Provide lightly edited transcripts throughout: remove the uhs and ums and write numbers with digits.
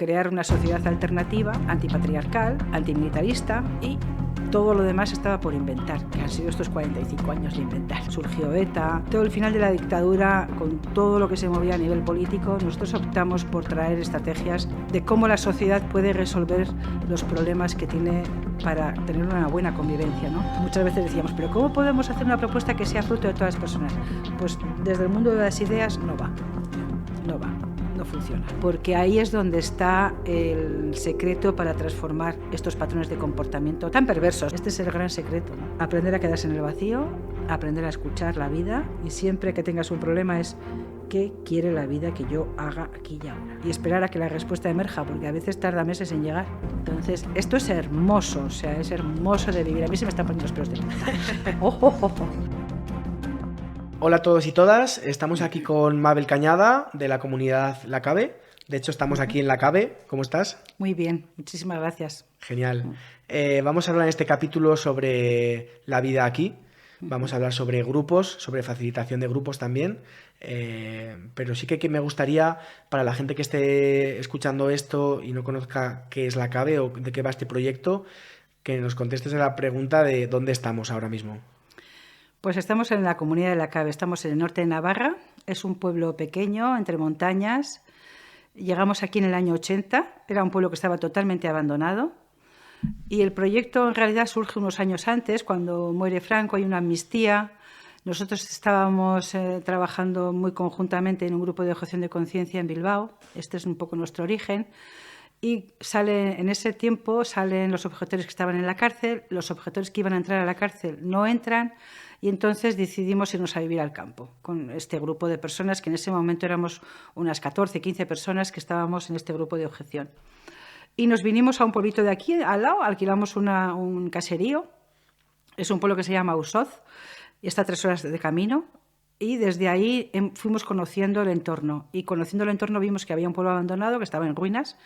crear una sociedad alternativa, antipatriarcal, antimilitarista y todo lo demás estaba por inventar, que han sido estos 45 años de inventar. Surgió ETA, todo el final de la dictadura, con todo lo que se movía a nivel político, nosotros optamos por traer estrategias de cómo la sociedad puede resolver los problemas que tiene para tener una buena convivencia, ¿no? Muchas veces decíamos, pero ¿cómo podemos hacer una propuesta que sea fruto de todas las personas? Pues desde el mundo de las ideas no va. No funciona, porque ahí es donde está el secreto para transformar estos patrones de comportamiento tan perversos. Este es el gran secreto, ¿no? Aprender a quedarse en el vacío, aprender a escuchar la vida, y siempre que tengas un problema es ¿qué quiere la vida que yo haga aquí y ahora? Y esperar a que la respuesta emerja, porque a veces tarda meses en llegar. Entonces, esto es hermoso, o sea, es hermoso de vivir. A mí se me están poniendo los pelos de punta. ¡Oh, oh, oh, oh! Hola a todos y todas, estamos aquí con Mabel Cañada de la comunidad La Cabe. De hecho, estamos aquí en La Cabe. ¿Cómo estás? Muy bien, muchísimas gracias. Genial. Vamos a hablar en este capítulo sobre la vida aquí. Vamos a hablar sobre grupos, sobre facilitación de grupos también. Pero sí que me gustaría, para la gente que esté escuchando esto y no conozca qué es La Cabe o de qué va este proyecto, que nos contestes a la pregunta de dónde estamos ahora mismo. Pues estamos en la comunidad de La Cabe, estamos en el norte de Navarra, es un pueblo pequeño, entre montañas. Llegamos aquí en el año 80, era un pueblo que estaba totalmente abandonado y el proyecto en realidad surge unos años antes, cuando muere Franco, hay una amnistía. Nosotros estábamos trabajando muy conjuntamente en un grupo de objeción de conciencia en Bilbao, este es un poco nuestro origen. Y en ese tiempo salen los objetores que estaban en la cárcel, los objetores que iban a entrar a la cárcel no entran, y entonces decidimos irnos a vivir al campo con este grupo de personas, que en ese momento éramos unas 14, 15 personas que estábamos en este grupo de objeción. Y nos vinimos a un pueblito de aquí, al lado, alquilamos un caserío, es un pueblo que se llama Usoz, y está a 3 horas de camino. Y desde ahí fuimos conociendo el entorno. Y conociendo el entorno vimos que había un pueblo abandonado que estaba en ruinas.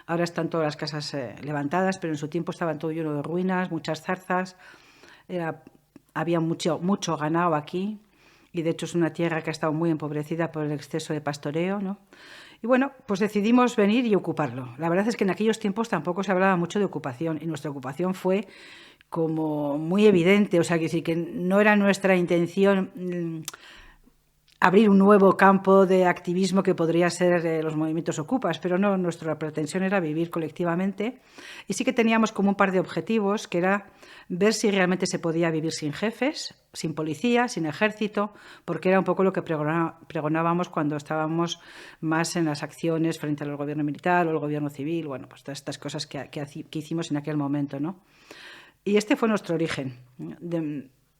Ahora están todas las casas levantadas, pero en su tiempo estaban todo lleno de ruinas, muchas zarzas. Había mucho ganado aquí. Y de hecho es una tierra que ha estado muy empobrecida por el exceso de pastoreo, ¿no? Y bueno, pues decidimos venir y ocuparlo. La verdad es que en aquellos tiempos tampoco se hablaba mucho de ocupación. Y nuestra ocupación fue como muy evidente. O sea, que no era nuestra intención abrir un nuevo campo de activismo que podría ser los movimientos ocupas, pero no, nuestra pretensión era vivir colectivamente, y sí que teníamos como un par de objetivos, que era ver si realmente se podía vivir sin jefes, sin policía, sin ejército, porque era un poco lo que pregonábamos cuando estábamos más en las acciones frente al gobierno militar o el gobierno civil, bueno, pues todas estas cosas que hicimos en aquel momento, ¿no? Y este fue nuestro origen.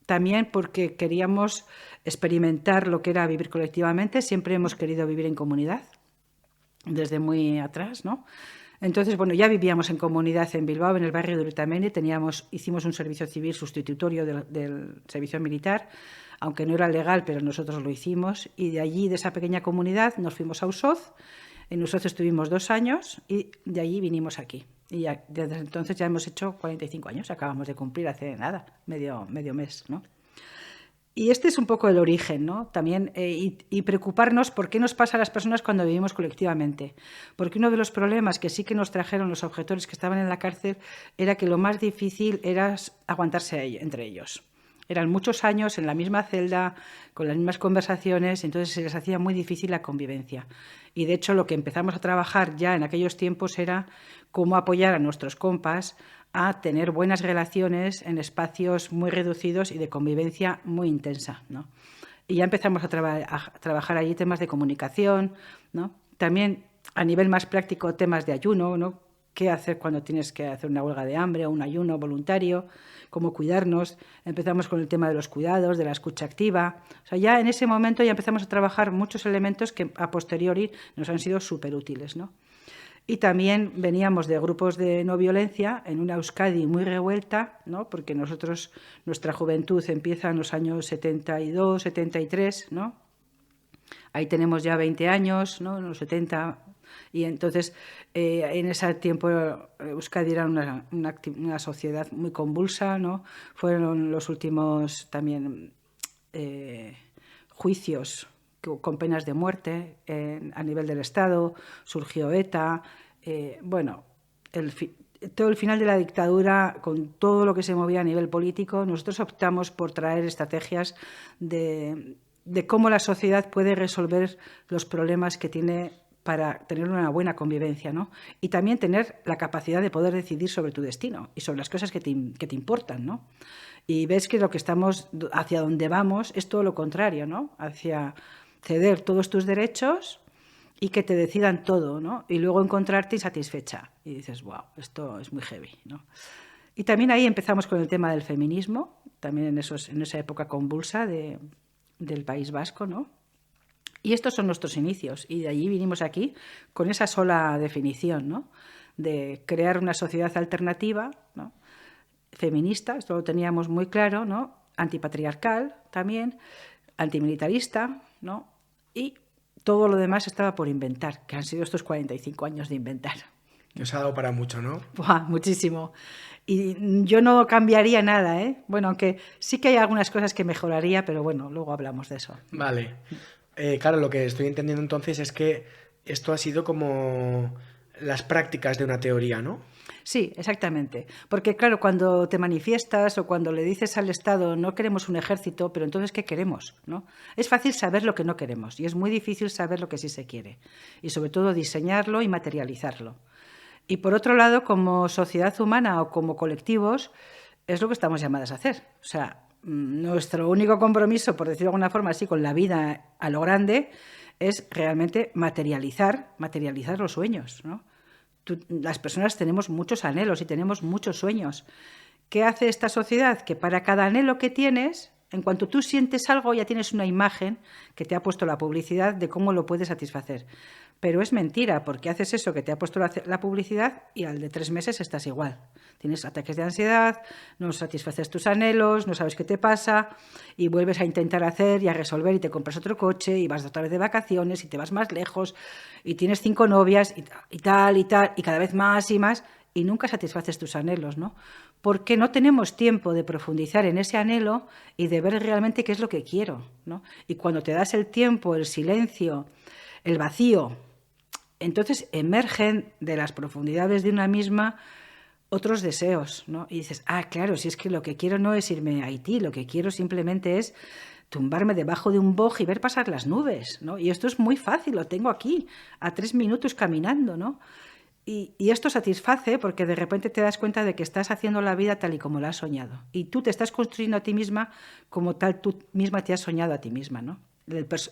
También porque queríamos experimentar lo que era vivir colectivamente. Siempre hemos querido vivir en comunidad, desde muy atrás, ¿no? Entonces, bueno, ya vivíamos en comunidad en Bilbao, en el barrio de Urtamendi. Hicimos un servicio civil sustitutorio del servicio militar, aunque no era legal, pero nosotros lo hicimos. Y de allí, de esa pequeña comunidad, nos fuimos a Usoz. En Usoz estuvimos 2 años y de allí vinimos aquí. Y ya, desde entonces ya hemos hecho 45 años, acabamos de cumplir hace nada, medio mes, ¿no? Y este es un poco el origen, ¿no? También, y preocuparnos por qué nos pasa a las personas cuando vivimos colectivamente. Porque uno de los problemas que sí que nos trajeron los objetores que estaban en la cárcel era que lo más difícil era aguantarse entre ellos. Eran muchos años en la misma celda, con las mismas conversaciones, entonces se les hacía muy difícil la convivencia. Y de hecho lo que empezamos a trabajar ya en aquellos tiempos era cómo apoyar a nuestros compas a tener buenas relaciones en espacios muy reducidos y de convivencia muy intensa, ¿no? Y ya empezamos a trabajar allí temas de comunicación, ¿no? También a nivel más práctico temas de ayuno, ¿no? Qué hacer cuando tienes que hacer una huelga de hambre o un ayuno voluntario, cómo cuidarnos. Empezamos con el tema de los cuidados, de la escucha activa. O sea, ya en ese momento ya empezamos a trabajar muchos elementos que a posteriori nos han sido súper útiles, ¿no? Y también veníamos de grupos de no violencia en una Euskadi muy revuelta, ¿no? Porque nuestra juventud empieza en los años 72, 73, ¿no? Ahí tenemos ya 20 años, ¿no? En los 70. Y entonces, en ese tiempo, Euskadi era una sociedad muy convulsa, ¿no? Fueron los últimos también juicios con penas de muerte a nivel del Estado, surgió ETA, Bueno, todo el final de la dictadura, con todo lo que se movía a nivel político, nosotros optamos por traer estrategias de cómo la sociedad puede resolver los problemas que tiene para tener una buena convivencia, ¿no? Y también tener la capacidad de poder decidir sobre tu destino y sobre las cosas que te importan, ¿no? Y ves que lo que estamos, hacia donde vamos, es todo lo contrario, ¿no? Hacia ceder todos tus derechos y que te decidan todo, ¿no? Y luego encontrarte insatisfecha. Y dices, wow, esto es muy heavy, ¿no? Y también ahí empezamos con el tema del feminismo, también en esa época convulsa del País Vasco, ¿no? Y estos son nuestros inicios. Y de allí vinimos aquí con esa sola definición, ¿no? De crear una sociedad alternativa, ¿no? Feminista, esto lo teníamos muy claro, ¿no? Antipatriarcal también, antimilitarista, ¿no? Y todo lo demás estaba por inventar, que han sido estos 45 años de inventar. Que os ha dado para mucho, ¿no? ¡Buah! Muchísimo. Y yo no cambiaría nada, ¿eh? Bueno, aunque sí que hay algunas cosas que mejoraría, pero bueno, luego hablamos de eso. Vale. Claro, lo que estoy entendiendo entonces es que esto ha sido como las prácticas de una teoría, ¿no? Sí, exactamente. Porque claro, cuando te manifiestas o cuando le dices al Estado no queremos un ejército, pero entonces ¿qué queremos? ¿No? Es fácil saber lo que no queremos y es muy difícil saber lo que sí se quiere. Y sobre todo diseñarlo y materializarlo. Y por otro lado, como sociedad humana o como colectivos, es lo que estamos llamadas a hacer. O sea, nuestro único compromiso, por decirlo de alguna forma así, con la vida a lo grande, es realmente materializar los sueños, ¿no? Las personas tenemos muchos anhelos y tenemos muchos sueños. ¿Qué hace esta sociedad? Que para cada anhelo que tienes, en cuanto tú sientes algo, ya tienes una imagen que te ha puesto la publicidad de cómo lo puedes satisfacer. Pero es mentira, porque haces eso que te ha puesto la publicidad y al de 3 meses estás igual. Tienes ataques de ansiedad, no satisfaces tus anhelos, no sabes qué te pasa y vuelves a intentar hacer y a resolver y te compras otro coche y vas otra vez de vacaciones y te vas más lejos y tienes 5 novias y tal y cada vez más y más y nunca satisfaces tus anhelos, ¿no? Porque no tenemos tiempo de profundizar en ese anhelo y de ver realmente qué es lo que quiero, ¿no? Y cuando te das el tiempo, el silencio, el vacío, entonces emergen de las profundidades de una misma otros deseos, ¿no? Y dices, claro, si es que lo que quiero no es irme a Haití, lo que quiero simplemente es tumbarme debajo de un boj y ver pasar las nubes, ¿no? Y esto es muy fácil, lo tengo aquí, a 3 minutos caminando, ¿no? Y esto satisface porque de repente te das cuenta de que estás haciendo la vida tal y como la has soñado. Y tú te estás construyendo a ti misma como tal tú misma te has soñado a ti misma, ¿no?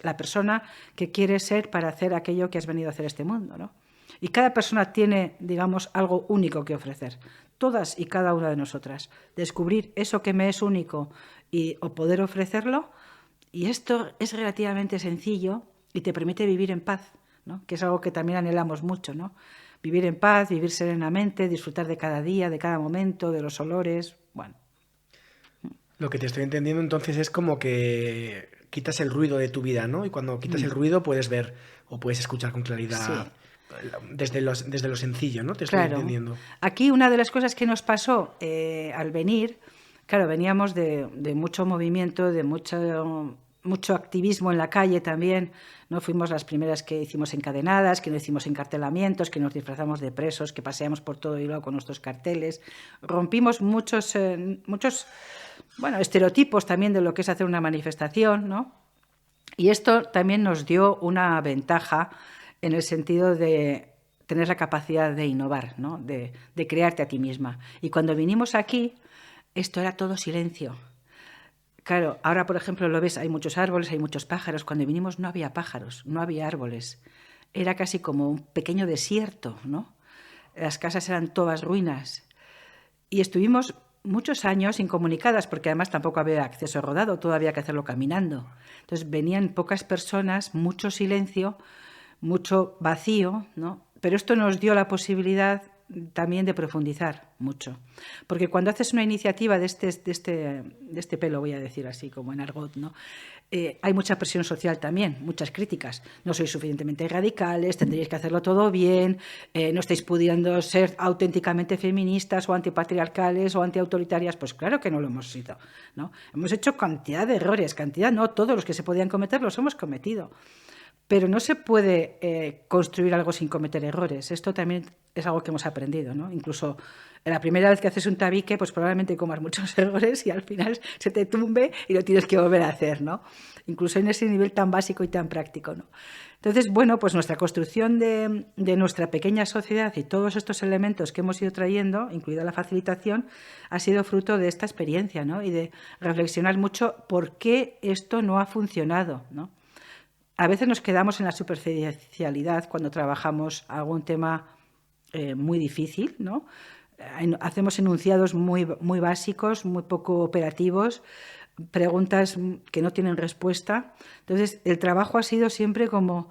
La persona que quieres ser para hacer aquello que has venido a hacer este mundo, ¿no? Y cada persona tiene, digamos, algo único que ofrecer. Todas y cada una de nosotras. Descubrir eso que me es único o poder ofrecerlo. Y esto es relativamente sencillo y te permite vivir en paz, ¿no? Que es algo que también anhelamos mucho, ¿no? Vivir en paz, vivir serenamente, disfrutar de cada día, de cada momento, de los olores, bueno. Lo que te estoy entendiendo entonces es como que quitas el ruido de tu vida, ¿no? Y cuando quitas el ruido puedes ver o puedes escuchar con claridad desde lo sencillo, ¿no? Te estoy entendiendo. Aquí una de las cosas que nos pasó al venir, claro, veníamos de mucho movimiento, de mucho activismo en la calle también, ¿no? Fuimos las primeras que hicimos encadenadas, que no hicimos encartelamientos, que nos disfrazamos de presos, que paseamos por todo Bilbao con nuestros carteles. Rompimos muchos estereotipos también de lo que es hacer una manifestación, ¿no? Y esto también nos dio una ventaja en el sentido de tener la capacidad de innovar, ¿no? De crearte a ti misma. Y cuando vinimos aquí, esto era todo silencio. Claro, ahora, por ejemplo, lo ves, hay muchos árboles, hay muchos pájaros. Cuando vinimos no había pájaros, no había árboles. Era casi como un pequeño desierto, ¿no? Las casas eran todas ruinas. Y estuvimos muchos años incomunicadas, porque además tampoco había acceso rodado, todo había que hacerlo caminando. Entonces venían pocas personas, mucho silencio, mucho vacío, ¿no? Pero esto nos dio la posibilidad también de profundizar mucho. Porque cuando haces una iniciativa de este pelo, voy a decir así, como en argot, ¿no? Hay mucha presión social también, muchas críticas. No sois suficientemente radicales, tendríais que hacerlo todo bien, no estáis pudiendo ser auténticamente feministas o antipatriarcales o antiautoritarias. Pues claro que no lo hemos sido, ¿no? Hemos hecho cantidad de errores, todos los que se podían cometer los hemos cometido. Pero no se puede construir algo sin cometer errores. Esto también es algo que hemos aprendido, ¿no? Incluso la primera vez que haces un tabique, pues probablemente comas muchos errores y al final se te tumbe y lo tienes que volver a hacer, ¿no? Incluso en ese nivel tan básico y tan práctico, ¿no? Entonces, bueno, pues nuestra construcción de nuestra pequeña sociedad y todos estos elementos que hemos ido trayendo, incluida la facilitación, ha sido fruto de esta experiencia, ¿no? Y de reflexionar mucho por qué esto no ha funcionado, ¿no? A veces nos quedamos en la superficialidad cuando trabajamos algún tema muy difícil, ¿no? Hacemos enunciados muy básicos, muy poco operativos, preguntas que no tienen respuesta. Entonces, el trabajo ha sido siempre como,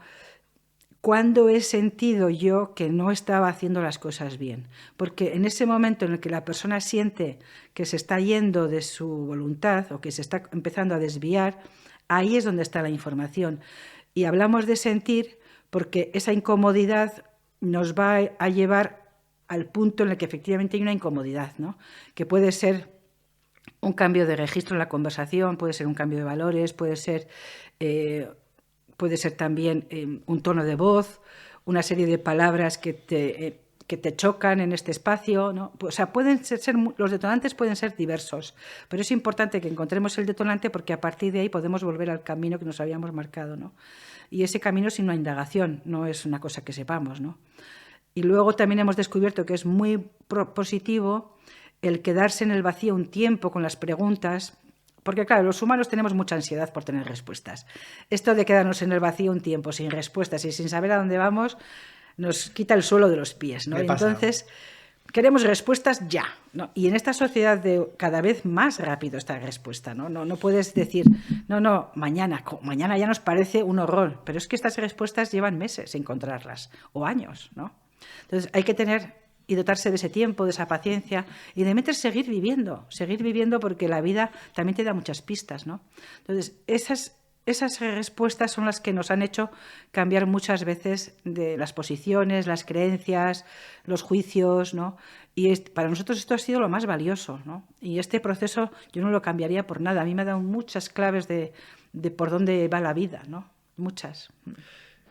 ¿cuándo he sentido yo que no estaba haciendo las cosas bien? Porque en ese momento en el que la persona siente que se está yendo de su voluntad o que se está empezando a desviar, ahí es donde está la información. Y hablamos de sentir porque esa incomodidad nos va a llevar al punto en el que efectivamente hay una incomodidad, ¿no? Que puede ser un cambio de registro en la conversación, puede ser un cambio de valores, puede ser también un tono de voz, una serie de palabras que te chocan en este espacio, ¿no? O sea, los detonantes pueden ser diversos, pero es importante que encontremos el detonante porque a partir de ahí podemos volver al camino que nos habíamos marcado, ¿no? Y ese camino sin una indagación, no es una cosa que sepamos, ¿no? Y luego también hemos descubierto que es muy positivo el quedarse en el vacío un tiempo con las preguntas, porque claro, los humanos tenemos mucha ansiedad por tener respuestas. Esto de quedarnos en el vacío un tiempo sin respuestas y sin saber a dónde vamos nos quita el suelo de los pies, ¿no? Entonces, queremos respuestas ya, ¿no? Y en esta sociedad de cada vez más rápido esta respuesta, ¿no? No puedes decir, no, mañana ya nos parece un horror, pero es que estas respuestas llevan meses encontrarlas, o años, ¿no? Entonces, hay que tener y dotarse de ese tiempo, de esa paciencia y de seguir viviendo porque la vida también te da muchas pistas, ¿no? Entonces, esas respuestas son las que nos han hecho cambiar muchas veces de las posiciones, las creencias, los juicios, ¿no? Y para nosotros esto ha sido lo más valioso, ¿no? Y este proceso yo no lo cambiaría por nada. A mí me ha dado muchas claves de por dónde va la vida, ¿no? Muchas.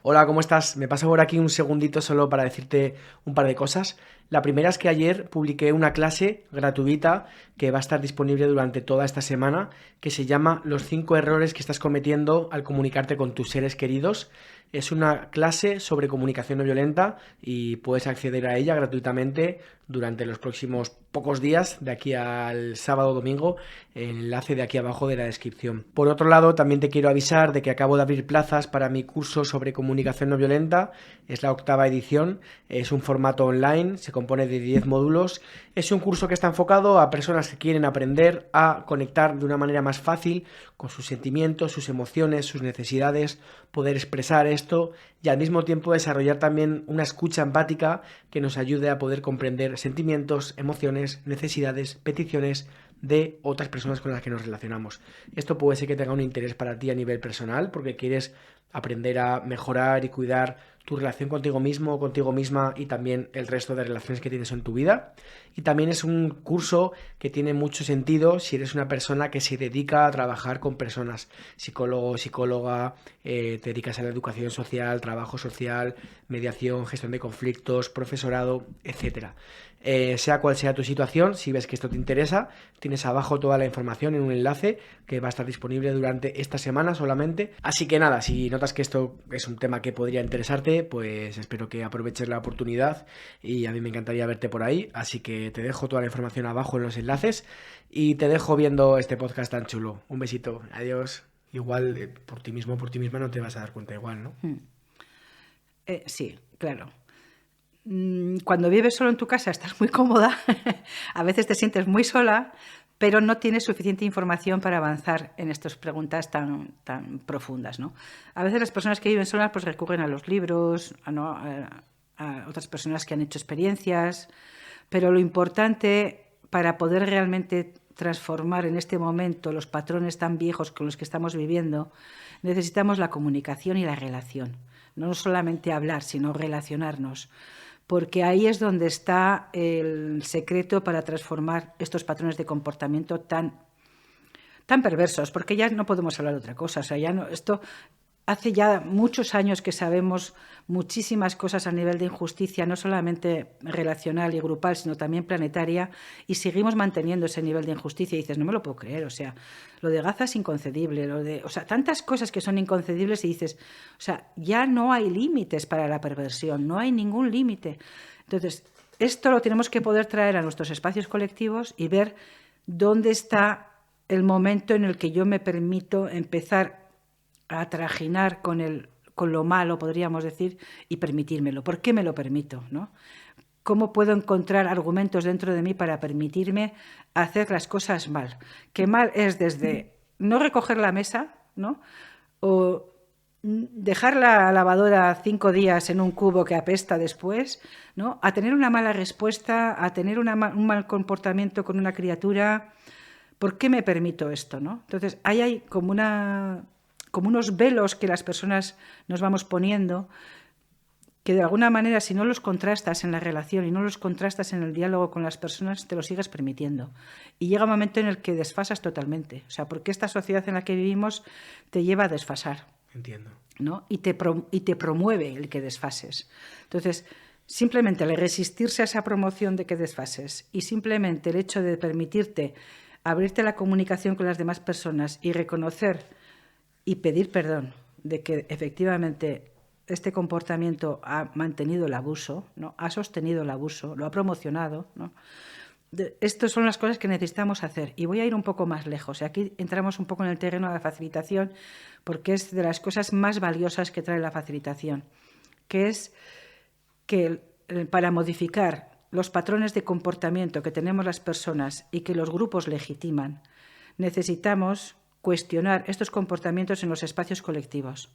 Hola, ¿cómo estás? Me paso por aquí un segundito solo para decirte un par de cosas. La primera es que ayer publiqué una clase gratuita que va a estar disponible durante toda esta semana, que se llama Los 5 errores que estás cometiendo al comunicarte con tus seres queridos. Es una clase sobre comunicación no violenta y puedes acceder a ella gratuitamente durante los próximos pocos días, de aquí al sábado o domingo, el enlace de aquí abajo de la descripción. Por otro lado, también te quiero avisar de que acabo de abrir plazas para mi curso sobre comunicación no violenta. Es la 8ª edición, es un formato online, se compone de 10 módulos. Es un curso que está enfocado a personas que quieren aprender a conectar de una manera más fácil con sus sentimientos, sus emociones, sus necesidades, poder expresar esto y al mismo tiempo desarrollar también una escucha empática que nos ayude a poder comprender sentimientos, emociones, necesidades, peticiones de otras personas con las que nos relacionamos. Esto puede ser que tenga un interés para ti a nivel personal porque quieres aprender a mejorar y cuidar tu relación contigo mismo, contigo misma y también el resto de relaciones que tienes en tu vida. Y también es un curso que tiene mucho sentido si eres una persona que se dedica a trabajar con personas, psicólogo, psicóloga, te dedicas a la educación social, trabajo social, mediación, gestión de conflictos, profesorado, etcétera. Sea cual sea tu situación, si ves que esto te interesa, tienes abajo toda la información en un enlace que va a estar disponible durante esta semana solamente. Así que nada, si notas que esto es un tema que podría interesarte, pues espero que aproveches la oportunidad y a mí me encantaría verte por ahí. Así que te dejo toda la información abajo en los enlaces y te dejo viendo este podcast tan chulo. Un besito, adiós. Igual por ti mismo, por ti misma no te vas a dar cuenta igual, ¿no? Sí, claro. Cuando vives solo en tu casa estás muy cómoda, a veces te sientes muy sola, pero no tienes suficiente información para avanzar en estas preguntas tan profundas, ¿no? A veces las personas que viven solas pues recurren a los libros, a otras personas que han hecho experiencias, pero lo importante para poder realmente transformar en este momento los patrones tan viejos con los que estamos viviendo, necesitamos la comunicación y la relación. No solamente hablar, sino relacionarnos. Porque ahí es donde está el secreto para transformar estos patrones de comportamiento tan perversos, porque ya no podemos hablar de otra cosa. O sea, ya no, esto hace ya muchos años que sabemos muchísimas cosas a nivel de injusticia, no solamente relacional y grupal, sino también planetaria, y seguimos manteniendo ese nivel de injusticia. Y dices, no me lo puedo creer, o sea, lo de Gaza es inconcebible, o sea, tantas cosas que son inconcebibles y dices, o sea, ya no hay límites para la perversión, no hay ningún límite. Entonces, esto lo tenemos que poder traer a nuestros espacios colectivos y ver dónde está el momento en el que yo me permito empezar a trajinar con lo malo, podríamos decir, y permitírmelo. ¿Por qué me lo permito? ¿No? ¿Cómo puedo encontrar argumentos dentro de mí para permitirme hacer las cosas mal? Que mal es desde no recoger la mesa, ¿no? O dejar la lavadora 5 días en un cubo que apesta después, ¿no? A tener una mala respuesta, a tener un mal comportamiento con una criatura. ¿Por qué me permito esto, no? Entonces, ahí hay como unos velos que las personas nos vamos poniendo que de alguna manera, si no los contrastas en la relación y no los contrastas en el diálogo con las personas, te lo sigues permitiendo. Y llega un momento en el que desfasas totalmente. O sea, porque esta sociedad en la que vivimos te lleva a desfasar. Entiendo. ¿No? Y te promueve el que desfases. Entonces, simplemente al resistirse a esa promoción de que desfases y simplemente el hecho de permitirte abrirte a la comunicación con las demás personas y reconocer y pedir perdón de que efectivamente este comportamiento ha mantenido el abuso, ¿no? Ha sostenido el abuso, lo ha promocionado, ¿no? Estas son las cosas que necesitamos hacer. Y voy a ir un poco más lejos. Y aquí entramos un poco en el terreno de la facilitación, porque es de las cosas más valiosas que trae la facilitación, que es que para modificar los patrones de comportamiento que tenemos las personas y que los grupos legitiman, necesitamos cuestionar estos comportamientos en los espacios colectivos.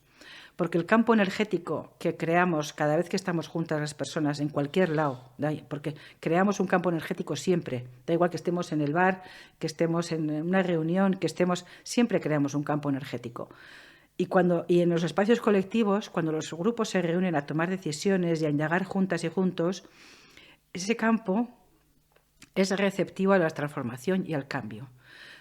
Porque el campo energético que creamos cada vez que estamos juntas las personas, en cualquier lado, porque creamos un campo energético siempre, da igual que estemos en el bar, que estemos en una reunión, que estemos, siempre creamos un campo energético. Y en los espacios colectivos, cuando los grupos se reúnen a tomar decisiones y a indagar juntas y juntos, ese campo es receptivo a la transformación y al cambio.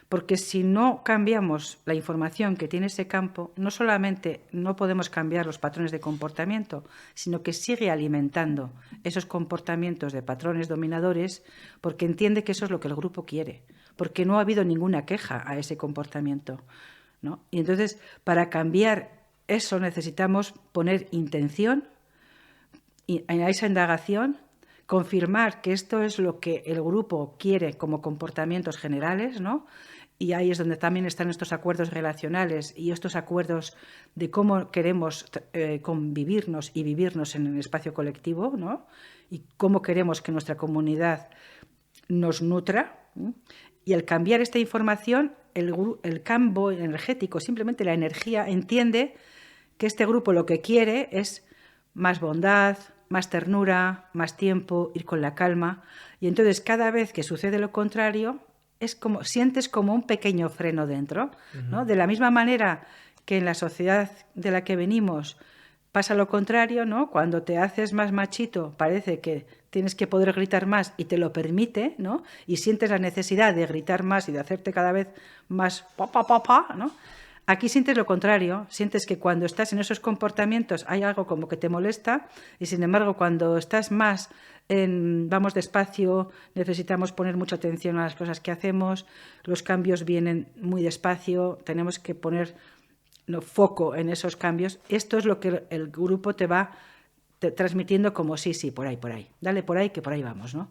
Porque si no cambiamos la información que tiene ese campo, no solamente no podemos cambiar los patrones de comportamiento, sino que sigue alimentando esos comportamientos de patrones dominadores porque entiende que eso es lo que el grupo quiere, porque no ha habido ninguna queja a ese comportamiento, ¿no? Y entonces, para cambiar eso necesitamos poner intención en esa indagación, confirmar que esto es lo que el grupo quiere como comportamientos generales, ¿no? Y ahí es donde también están estos acuerdos relacionales y estos acuerdos de cómo queremos convivirnos y vivirnos en el espacio colectivo, ¿no? Y cómo queremos que nuestra comunidad nos nutra. Y al cambiar esta información, el campo energético, simplemente la energía, entiende que este grupo lo que quiere es más bondad, más ternura, más tiempo, ir con la calma. Y entonces cada vez que sucede lo contrario, sientes como un pequeño freno dentro, ¿no? De la misma manera que en la sociedad de la que venimos pasa lo contrario, ¿no? Cuando te haces más machito parece que tienes que poder gritar más y te lo permite, ¿no? Y sientes la necesidad de gritar más y de hacerte cada vez más pa, ¿no? Aquí sientes lo contrario, sientes que cuando estás en esos comportamientos hay algo como que te molesta y sin embargo cuando estás más vamos despacio, necesitamos poner mucha atención a las cosas que hacemos, los cambios vienen muy despacio, tenemos que poner foco en esos cambios. Esto es lo que el grupo te va transmitiendo como sí, por ahí, dale por ahí que por ahí vamos, ¿no?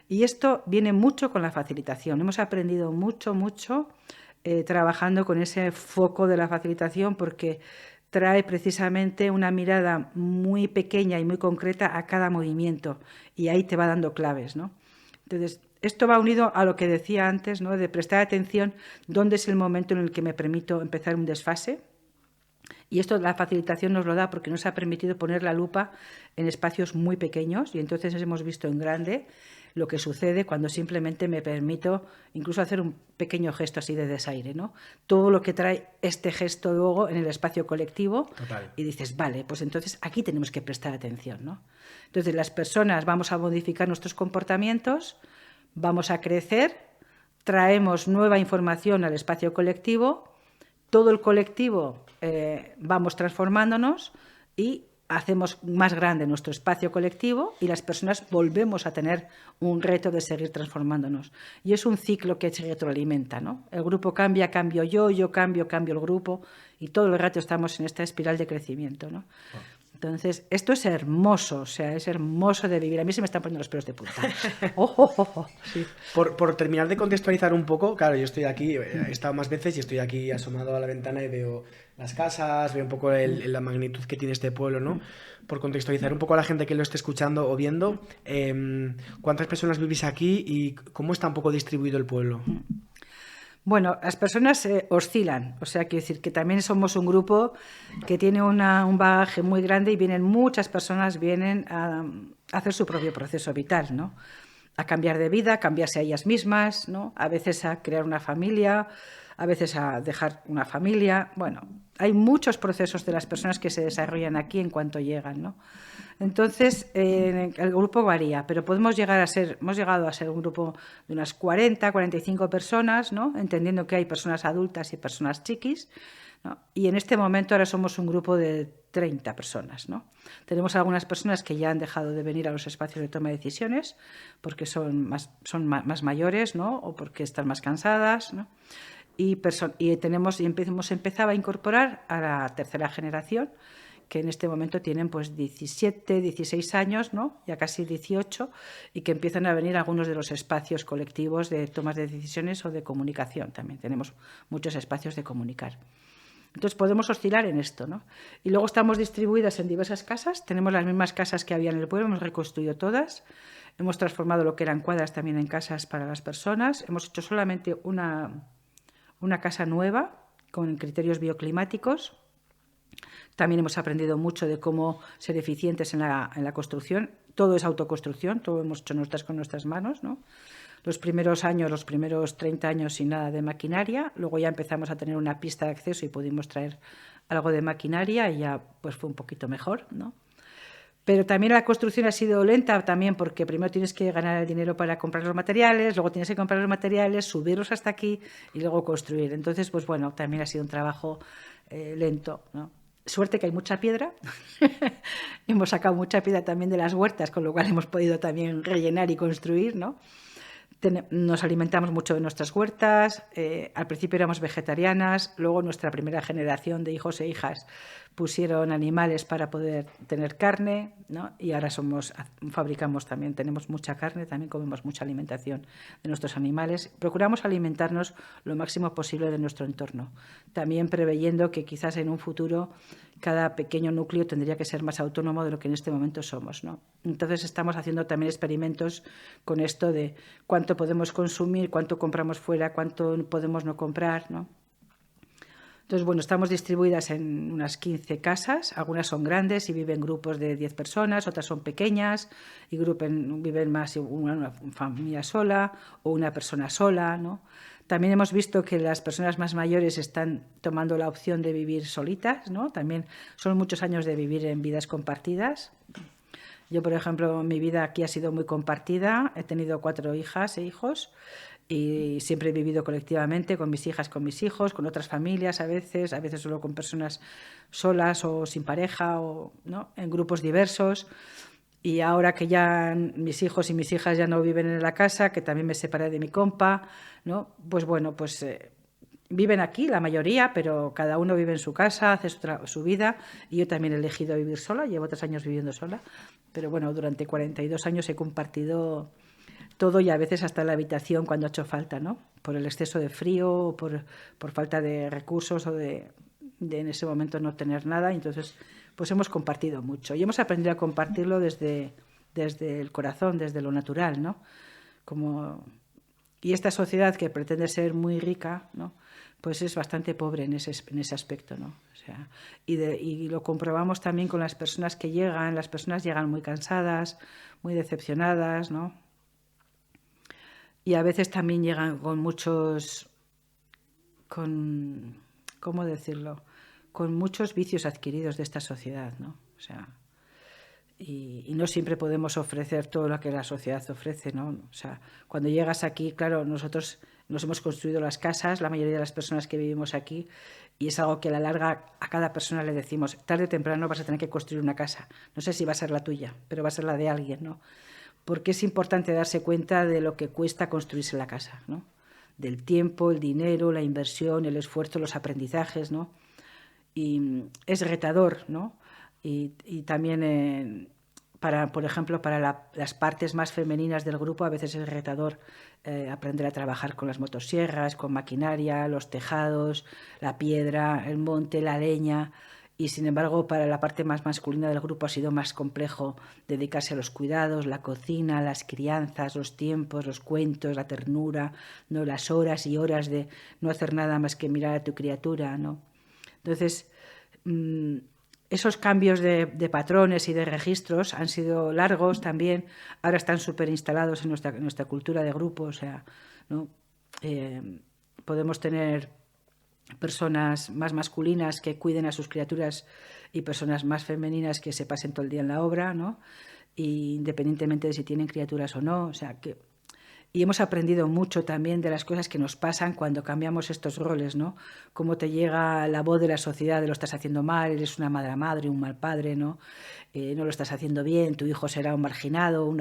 Y esto viene mucho con la facilitación, hemos aprendido mucho trabajando con ese foco de la facilitación porque trae precisamente una mirada muy pequeña y muy concreta a cada movimiento y ahí te va dando claves, ¿no? Entonces, esto va unido a lo que decía antes, ¿no? De prestar atención dónde es el momento en el que me permito empezar un desfase. Y esto la facilitación nos lo da porque nos ha permitido poner la lupa en espacios muy pequeños y entonces hemos visto en grande lo que sucede cuando simplemente me permito incluso hacer un pequeño gesto así de desaire, ¿no? Todo lo que trae este gesto luego en el espacio colectivo. Total. Y dices, vale, pues entonces aquí tenemos que prestar atención, ¿no? Entonces las personas vamos a modificar nuestros comportamientos, vamos a crecer, traemos nueva información al espacio colectivo, todo el colectivo vamos transformándonos y hacemos más grande nuestro espacio colectivo y las personas volvemos a tener un reto de seguir transformándonos. Y es un ciclo que se retroalimenta, ¿no? El grupo cambia, cambio yo cambio el grupo y todo el rato estamos en esta espiral de crecimiento, ¿no? Entonces, esto es hermoso, o sea, es hermoso de vivir. A mí se me están poniendo los pelos de punta. Sí. Por terminar de contextualizar un poco, claro, yo estoy aquí, he estado más veces y estoy aquí asomado a la ventana y veo las casas, veo un poco la magnitud que tiene este pueblo, ¿no? Por contextualizar un poco a la gente que lo esté escuchando o viendo, ¿cuántas personas vivís aquí y cómo está un poco distribuido el pueblo? Bueno, las personas oscilan, o sea, quiero decir que también somos un grupo que tiene un bagaje muy grande y muchas personas vienen a hacer su propio proceso vital, ¿no? A cambiar de vida, a cambiarse a ellas mismas, ¿no? A veces a crear una familia, a veces a dejar una familia. Bueno, hay muchos procesos de las personas que se desarrollan aquí en cuanto llegan, ¿no? Entonces, el grupo varía, pero hemos llegado a ser un grupo de unas 40, 45 personas, ¿no? Entendiendo que hay personas adultas y personas chiquis, ¿no? Y en este momento ahora somos un grupo de 30 personas, ¿no? Tenemos algunas personas que ya han dejado de venir a los espacios de toma de decisiones porque son más mayores, ¿no? O porque están más cansadas, ¿no? Y hemos empezado a incorporar a la tercera generación, que en este momento tienen pues 17, 16 años, ¿no? Ya casi 18, y que empiezan a venir a algunos de los espacios colectivos de tomas de decisiones o de comunicación. También tenemos muchos espacios de comunicar. Entonces podemos oscilar en esto, ¿no? Y luego estamos distribuidas en diversas casas, tenemos las mismas casas que había en el pueblo, hemos reconstruido todas, hemos transformado lo que eran cuadras también en casas para las personas, hemos hecho solamente una casa nueva con criterios bioclimáticos. También hemos aprendido mucho de cómo ser eficientes en la construcción. Todo es autoconstrucción, todo hemos hecho con nuestras manos, ¿no? Los primeros 30 años sin nada de maquinaria. Luego ya empezamos a tener una pista de acceso y pudimos traer algo de maquinaria y ya pues fue un poquito mejor, ¿no? Pero también la construcción ha sido lenta también porque primero tienes que ganar el dinero para comprar los materiales, luego tienes que comprar los materiales, subirlos hasta aquí y luego construir. Entonces, pues bueno, también ha sido un trabajo lento, ¿no? Suerte que hay mucha piedra. Hemos sacado mucha piedra también de las huertas, con lo cual hemos podido también rellenar y construir, ¿no? Nos alimentamos mucho de nuestras huertas. Al principio éramos vegetarianas, luego nuestra primera generación de hijos e hijas pusieron animales para poder tener carne, ¿no? Y ahora fabricamos también, tenemos mucha carne, también comemos mucha alimentación de nuestros animales. Procuramos alimentarnos lo máximo posible de nuestro entorno, también preveyendo que quizás en un futuro cada pequeño núcleo tendría que ser más autónomo de lo que en este momento somos, ¿no? Entonces estamos haciendo también experimentos con esto de cuánto podemos consumir, cuánto compramos fuera, cuánto podemos no comprar, ¿no? Entonces, bueno, estamos distribuidas en unas 15 casas, algunas son grandes y viven grupos de 10 personas, otras son pequeñas y viven más una familia sola o una persona sola, ¿no? También hemos visto que las personas más mayores están tomando la opción de vivir solitas, ¿no? También son muchos años de vivir en vidas compartidas. Yo, por ejemplo, mi vida aquí ha sido muy compartida, he tenido 4 hijas e hijos y siempre he vivido colectivamente con mis hijas, con mis hijos, con otras familias a veces solo con personas solas o sin pareja, o, ¿no? En grupos diversos. Y ahora que ya mis hijos y mis hijas ya no viven en la casa, que también me separé de mi compa, ¿no? Pues bueno, pues viven aquí la mayoría, pero cada uno vive en su casa, hace su vida, y yo también he elegido vivir sola, llevo 3 años viviendo sola, pero bueno, durante 42 años he compartido todo y a veces hasta la habitación cuando ha hecho falta, ¿no? Por el exceso de frío, por falta de recursos o de en ese momento no tener nada. Entonces, pues hemos compartido mucho y hemos aprendido a compartirlo desde el corazón, desde lo natural, ¿no? Y esta sociedad que pretende ser muy rica, ¿no? Pues es bastante pobre en ese aspecto, ¿no? O sea, y lo comprobamos también con las personas que llegan. Las personas llegan muy cansadas, muy decepcionadas, ¿no? Y a veces también llegan ¿cómo decirlo? Con muchos vicios adquiridos de esta sociedad, ¿no? O sea, y no siempre podemos ofrecer todo lo que la sociedad ofrece, ¿no? O sea, cuando llegas aquí, claro, nosotros nos hemos construido las casas, la mayoría de las personas que vivimos aquí, y es algo que a la larga a cada persona le decimos, tarde o temprano vas a tener que construir una casa. No sé si va a ser la tuya, pero va a ser la de alguien, ¿no? Porque es importante darse cuenta de lo que cuesta construirse la casa, ¿no? Del tiempo, el dinero, la inversión, el esfuerzo, los aprendizajes, ¿no? Y es retador, ¿no? Y también por ejemplo, para las partes más femeninas del grupo a veces es retador aprender a trabajar con las motosierras, con maquinaria, los tejados, la piedra, el monte, la leña. Y sin embargo, para la parte más masculina del grupo ha sido más complejo dedicarse a los cuidados, la cocina, las crianzas, los tiempos, los cuentos, la ternura, ¿no? Las horas y horas de no hacer nada más que mirar a tu criatura, ¿no? Entonces, esos cambios de patrones y de registros han sido largos también, ahora están súper instalados en nuestra cultura de grupo, o sea, ¿no? Podemos tener personas más masculinas que cuiden a sus criaturas y personas más femeninas que se pasen todo el día en la obra, ¿no? Y independientemente de si tienen criaturas o no, o sea, que... Y hemos aprendido mucho también de las cosas que nos pasan cuando cambiamos estos roles, ¿no? Cómo te llega la voz de la sociedad de lo estás haciendo mal, eres una mala madre, un mal padre, ¿no? No lo estás haciendo bien, tu hijo será un marginado,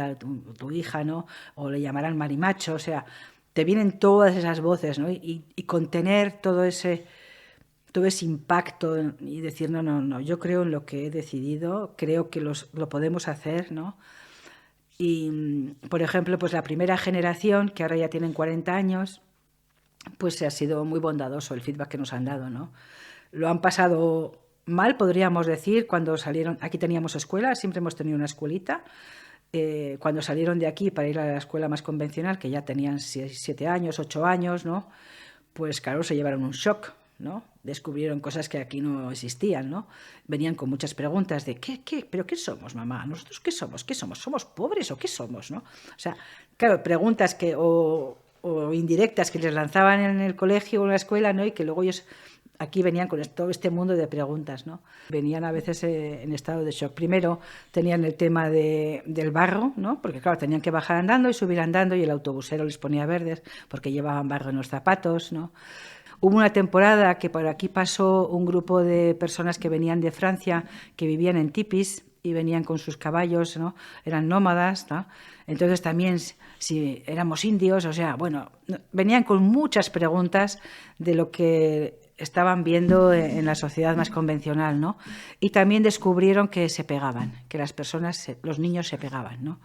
tu hija, ¿no? O le llamarán marimacho, o sea, te vienen todas esas voces, ¿no? Y contener todo ese impacto y decir, no, yo creo en lo que he decidido, creo que lo podemos hacer, ¿no? Y, por ejemplo, pues la primera generación, que ahora ya tienen 40 años, pues ha sido muy bondadoso el feedback que nos han dado, ¿no? Lo han pasado mal, podríamos decir, cuando salieron. Aquí teníamos escuela, siempre hemos tenido una escuelita. Cuando salieron de aquí para ir a la escuela más convencional, que ya tenían 7 años, 8 años, ¿no? Pues claro, se llevaron un shock, ¿no? Descubrieron cosas que aquí no existían, ¿no? Venían con muchas preguntas de ¿pero qué somos, mamá? ¿Nosotros qué somos? ¿Qué somos? ¿Somos pobres o qué somos, no? O sea, claro, preguntas o indirectas que les lanzaban en el colegio o en la escuela, ¿no? Y que luego ellos aquí venían con todo este mundo de preguntas, ¿no? Venían a veces en estado de shock. Primero tenían el tema del barro, ¿no? Porque claro, tenían que bajar andando y subir andando y el autobusero les ponía verdes porque llevaban barro en los zapatos, ¿no? Hubo una temporada que por aquí pasó un grupo de personas que venían de Francia, que vivían en tipis y venían con sus caballos, ¿no? Eran nómadas, ¿no? Entonces también si éramos indios, o sea, bueno, venían con muchas preguntas de lo que estaban viendo en la sociedad más convencional, ¿no? Y también descubrieron que se pegaban, que los niños se pegaban, ¿no?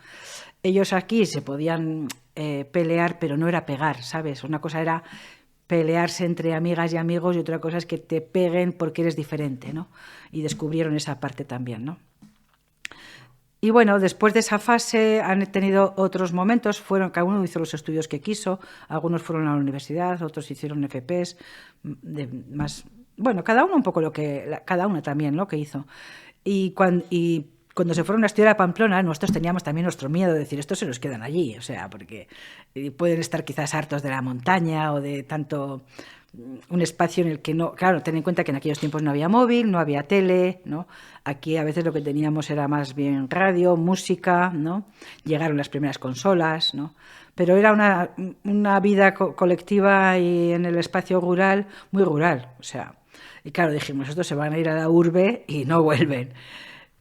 Ellos aquí se podían pelear, pero no era pegar, ¿sabes? Una cosa era pelearse entre amigas y amigos y otra cosa es que te peguen porque eres diferente, ¿no? Y descubrieron esa parte también, ¿no? Y bueno, después de esa fase han tenido otros momentos, cada uno hizo los estudios que quiso, algunos fueron a la universidad, otros hicieron FPs, bueno, cada uno un poco cada una también lo que hizo. Y cuando se fueron a estudiar a Pamplona, nosotros teníamos también nuestro miedo de decir, estos se nos quedan allí, o sea, porque pueden estar quizás hartos de la montaña o de tanto un espacio en el que no... Claro, ten en cuenta que en aquellos tiempos no había móvil, no había tele, ¿no? Aquí a veces lo que teníamos era más bien radio, música, ¿no? Llegaron las primeras consolas, ¿no? Pero era una vida colectiva y en el espacio rural, muy rural, o sea... Y claro, dijimos, estos se van a ir a la urbe y no vuelven.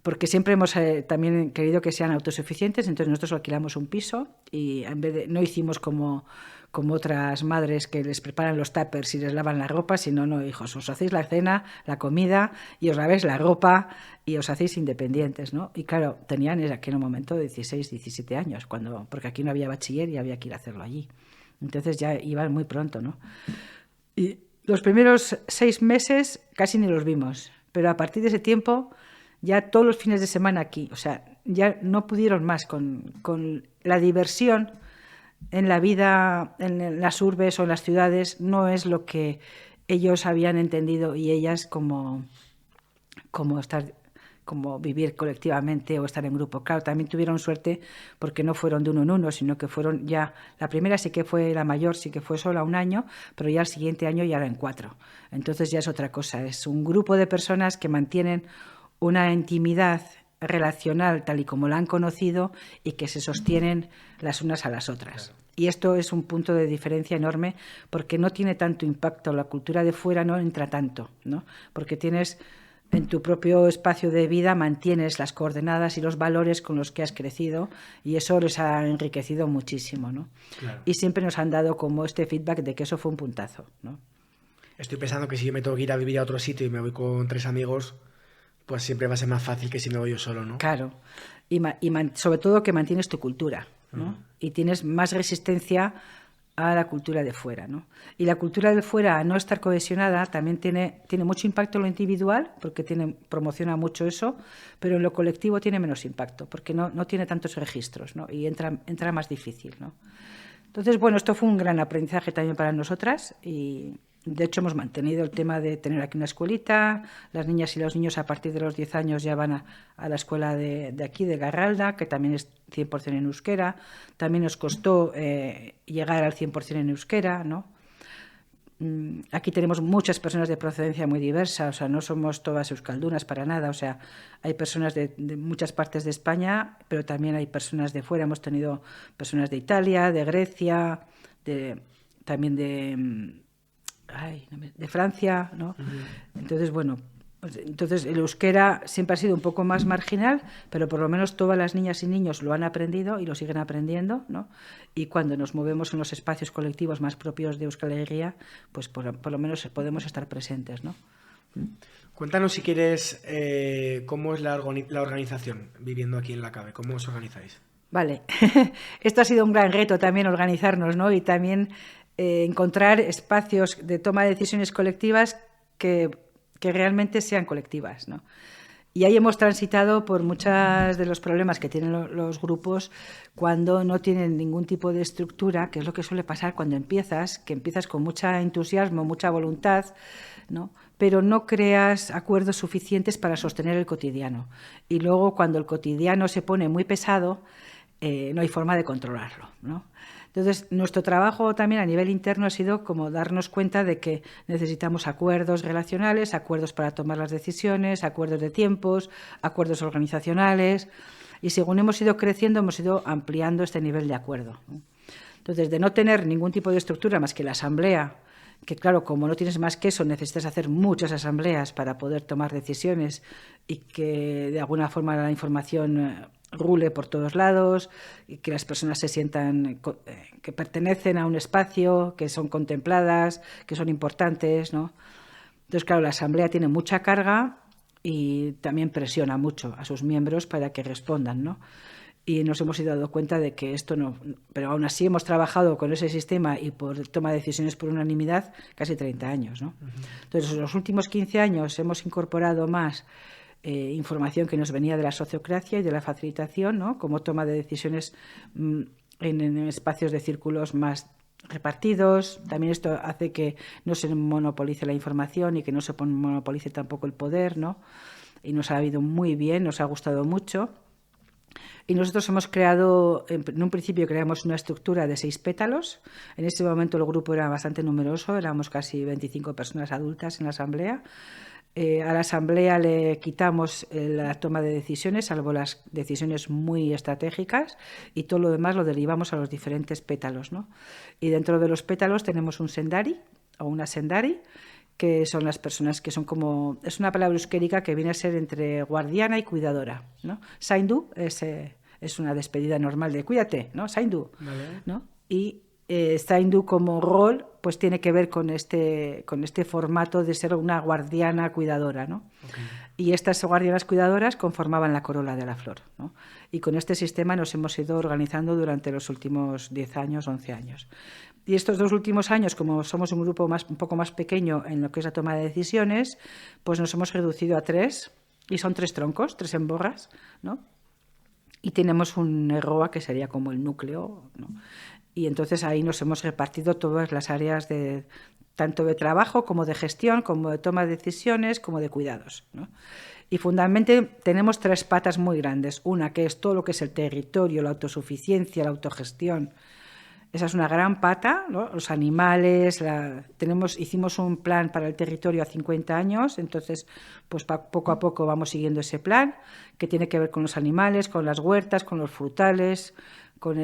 Porque siempre hemos también querido que sean autosuficientes, entonces nosotros alquilamos un piso y en vez no hicimos como otras madres que les preparan los tuppers y les lavan la ropa, sino, no, hijos, os hacéis la cena, la comida y os lavéis la ropa y os hacéis independientes, ¿no? Y claro, tenían en aquel momento 16, 17 años, porque aquí no había bachiller y había que ir a hacerlo allí. Entonces ya iban muy pronto, ¿no? Y los primeros 6 meses casi ni los vimos, pero a partir de ese tiempo ya todos los fines de semana aquí, o sea, ya no pudieron más con la diversión en la vida, en las urbes o en las ciudades, no es lo que ellos habían entendido y ellas como vivir colectivamente o estar en grupo. Claro, también tuvieron suerte porque no fueron de uno en uno, sino que fueron ya, la primera sí que fue la mayor, sí que fue sola un año, pero ya el siguiente año ya eran 4. Entonces ya es otra cosa, es un grupo de personas que mantienen una intimidad relacional tal y como la han conocido y que se sostienen las unas a las otras. Claro. Y esto es un punto de diferencia enorme porque no tiene tanto impacto, la cultura de fuera no entra tanto, ¿no? Porque tienes en tu propio espacio de vida, mantienes las coordenadas y los valores con los que has crecido y eso les ha enriquecido muchísimo, ¿no? Claro. Y siempre nos han dado como este feedback de que eso fue un puntazo, ¿no? Estoy pensando que si yo me tengo que ir a vivir a otro sitio y me voy con 3 amigos, pues siempre va a ser más fácil que si me voy yo solo, ¿no? Claro. Y sobre todo que mantienes tu cultura, ¿no? Y tienes más resistencia a la cultura de fuera, ¿no? Y la cultura de fuera, a no estar cohesionada, también tiene mucho impacto en lo individual, porque promociona mucho eso, pero en lo colectivo tiene menos impacto, porque no tiene tantos registros, ¿no? Y entra más difícil, ¿no? Entonces, bueno, esto fue un gran aprendizaje también para nosotras y de hecho hemos mantenido el tema de tener aquí una escuelita. Las niñas y los niños a partir de los 10 años ya van a la escuela de aquí, de Garralda, que también es 100% en euskera. También nos costó llegar al 100% en euskera, ¿no? Aquí tenemos muchas personas de procedencia muy diversa, o sea, no somos todas euskaldunas para nada, o sea, hay personas de muchas partes de España, pero también hay personas de fuera. Hemos tenido personas de Italia, de Grecia, también de Francia, ¿no? Entonces, bueno, entonces el euskera siempre ha sido un poco más marginal, pero por lo menos todas las niñas y niños lo han aprendido y lo siguen aprendiendo, ¿no? Y cuando nos movemos en los espacios colectivos más propios de Euskal Herria, pues por lo menos podemos estar presentes, ¿no? Cuéntanos, si quieres, cómo es la organización viviendo aquí en la CABE, cómo os organizáis. Vale, esto ha sido un gran reto también, organizarnos, ¿no? Y también encontrar espacios de toma de decisiones colectivas que realmente sean colectivas, ¿no? Y ahí hemos transitado por muchos de los problemas que tienen los grupos cuando no tienen ningún tipo de estructura, que es lo que suele pasar cuando empiezas con mucho entusiasmo, mucha voluntad, ¿no? Pero no creas acuerdos suficientes para sostener el cotidiano. Y luego, cuando el cotidiano se pone muy pesado, no hay forma de controlarlo, ¿no? Entonces, nuestro trabajo también a nivel interno ha sido como darnos cuenta de que necesitamos acuerdos relacionales, acuerdos para tomar las decisiones, acuerdos de tiempos, acuerdos organizacionales, y según hemos ido creciendo hemos ido ampliando este nivel de acuerdo, ¿no? Entonces, de no tener ningún tipo de estructura más que la asamblea, que claro, como no tienes más que eso, necesitas hacer muchas asambleas para poder tomar decisiones y que de alguna forma la información rule por todos lados y que las personas se sientan que pertenecen a un espacio, que son contempladas, que son importantes, ¿no? Entonces, claro, la asamblea tiene mucha carga y también presiona mucho a sus miembros para que respondan, ¿no? Y nos hemos ido dando cuenta de que esto no... Pero aún así hemos trabajado con ese sistema y por toma de decisiones por unanimidad casi 30 años, ¿no? Entonces, en los últimos 15 años hemos incorporado más información que nos venía de la sociocracia y de la facilitación, ¿no? Como toma de decisiones en espacios de círculos más repartidos. También esto hace que no se monopolice la información y que no se monopolice tampoco el poder, ¿no? Y nos ha ido muy bien, nos ha gustado mucho. Y nosotros hemos creado, en un principio creamos una estructura de 6 pétalos. En ese momento el grupo era bastante numeroso, éramos casi 25 personas adultas en la asamblea. A la asamblea le quitamos la toma de decisiones, salvo las decisiones muy estratégicas, y todo lo demás lo derivamos a los diferentes pétalos, ¿no? Y dentro de los pétalos tenemos un sendari o una sendari, que son las personas que son como... Es una palabra euskérica que viene a ser entre guardiana y cuidadora, ¿no? Zaindu es una despedida normal de cuídate, ¿no? Zaindu, vale, ¿no? Y Zaindu como rol pues tiene que ver con este formato de ser una guardiana cuidadora, ¿no? Okay. Y estas guardianas cuidadoras conformaban la corola de la flor, ¿no? Y con este sistema nos hemos ido organizando durante los últimos 10 años, 11 años. Y estos 2 últimos años, como somos un grupo un poco más pequeño en lo que es la toma de decisiones, pues nos hemos reducido a 3, y son 3 troncos, 3 emborras, ¿no? Y tenemos un EROA que sería como el núcleo, ¿no? Y entonces ahí nos hemos repartido todas las áreas tanto de trabajo como de gestión, como de toma de decisiones, como de cuidados, ¿no? Y fundamentalmente tenemos 3 patas muy grandes. Una que es todo lo que es el territorio, la autosuficiencia, la autogestión, Esa es una gran pata, ¿no? Los animales, hicimos un plan para el territorio a 50 años, entonces pues poco a poco vamos siguiendo ese plan, que tiene que ver con los animales, con las huertas, con los frutales, con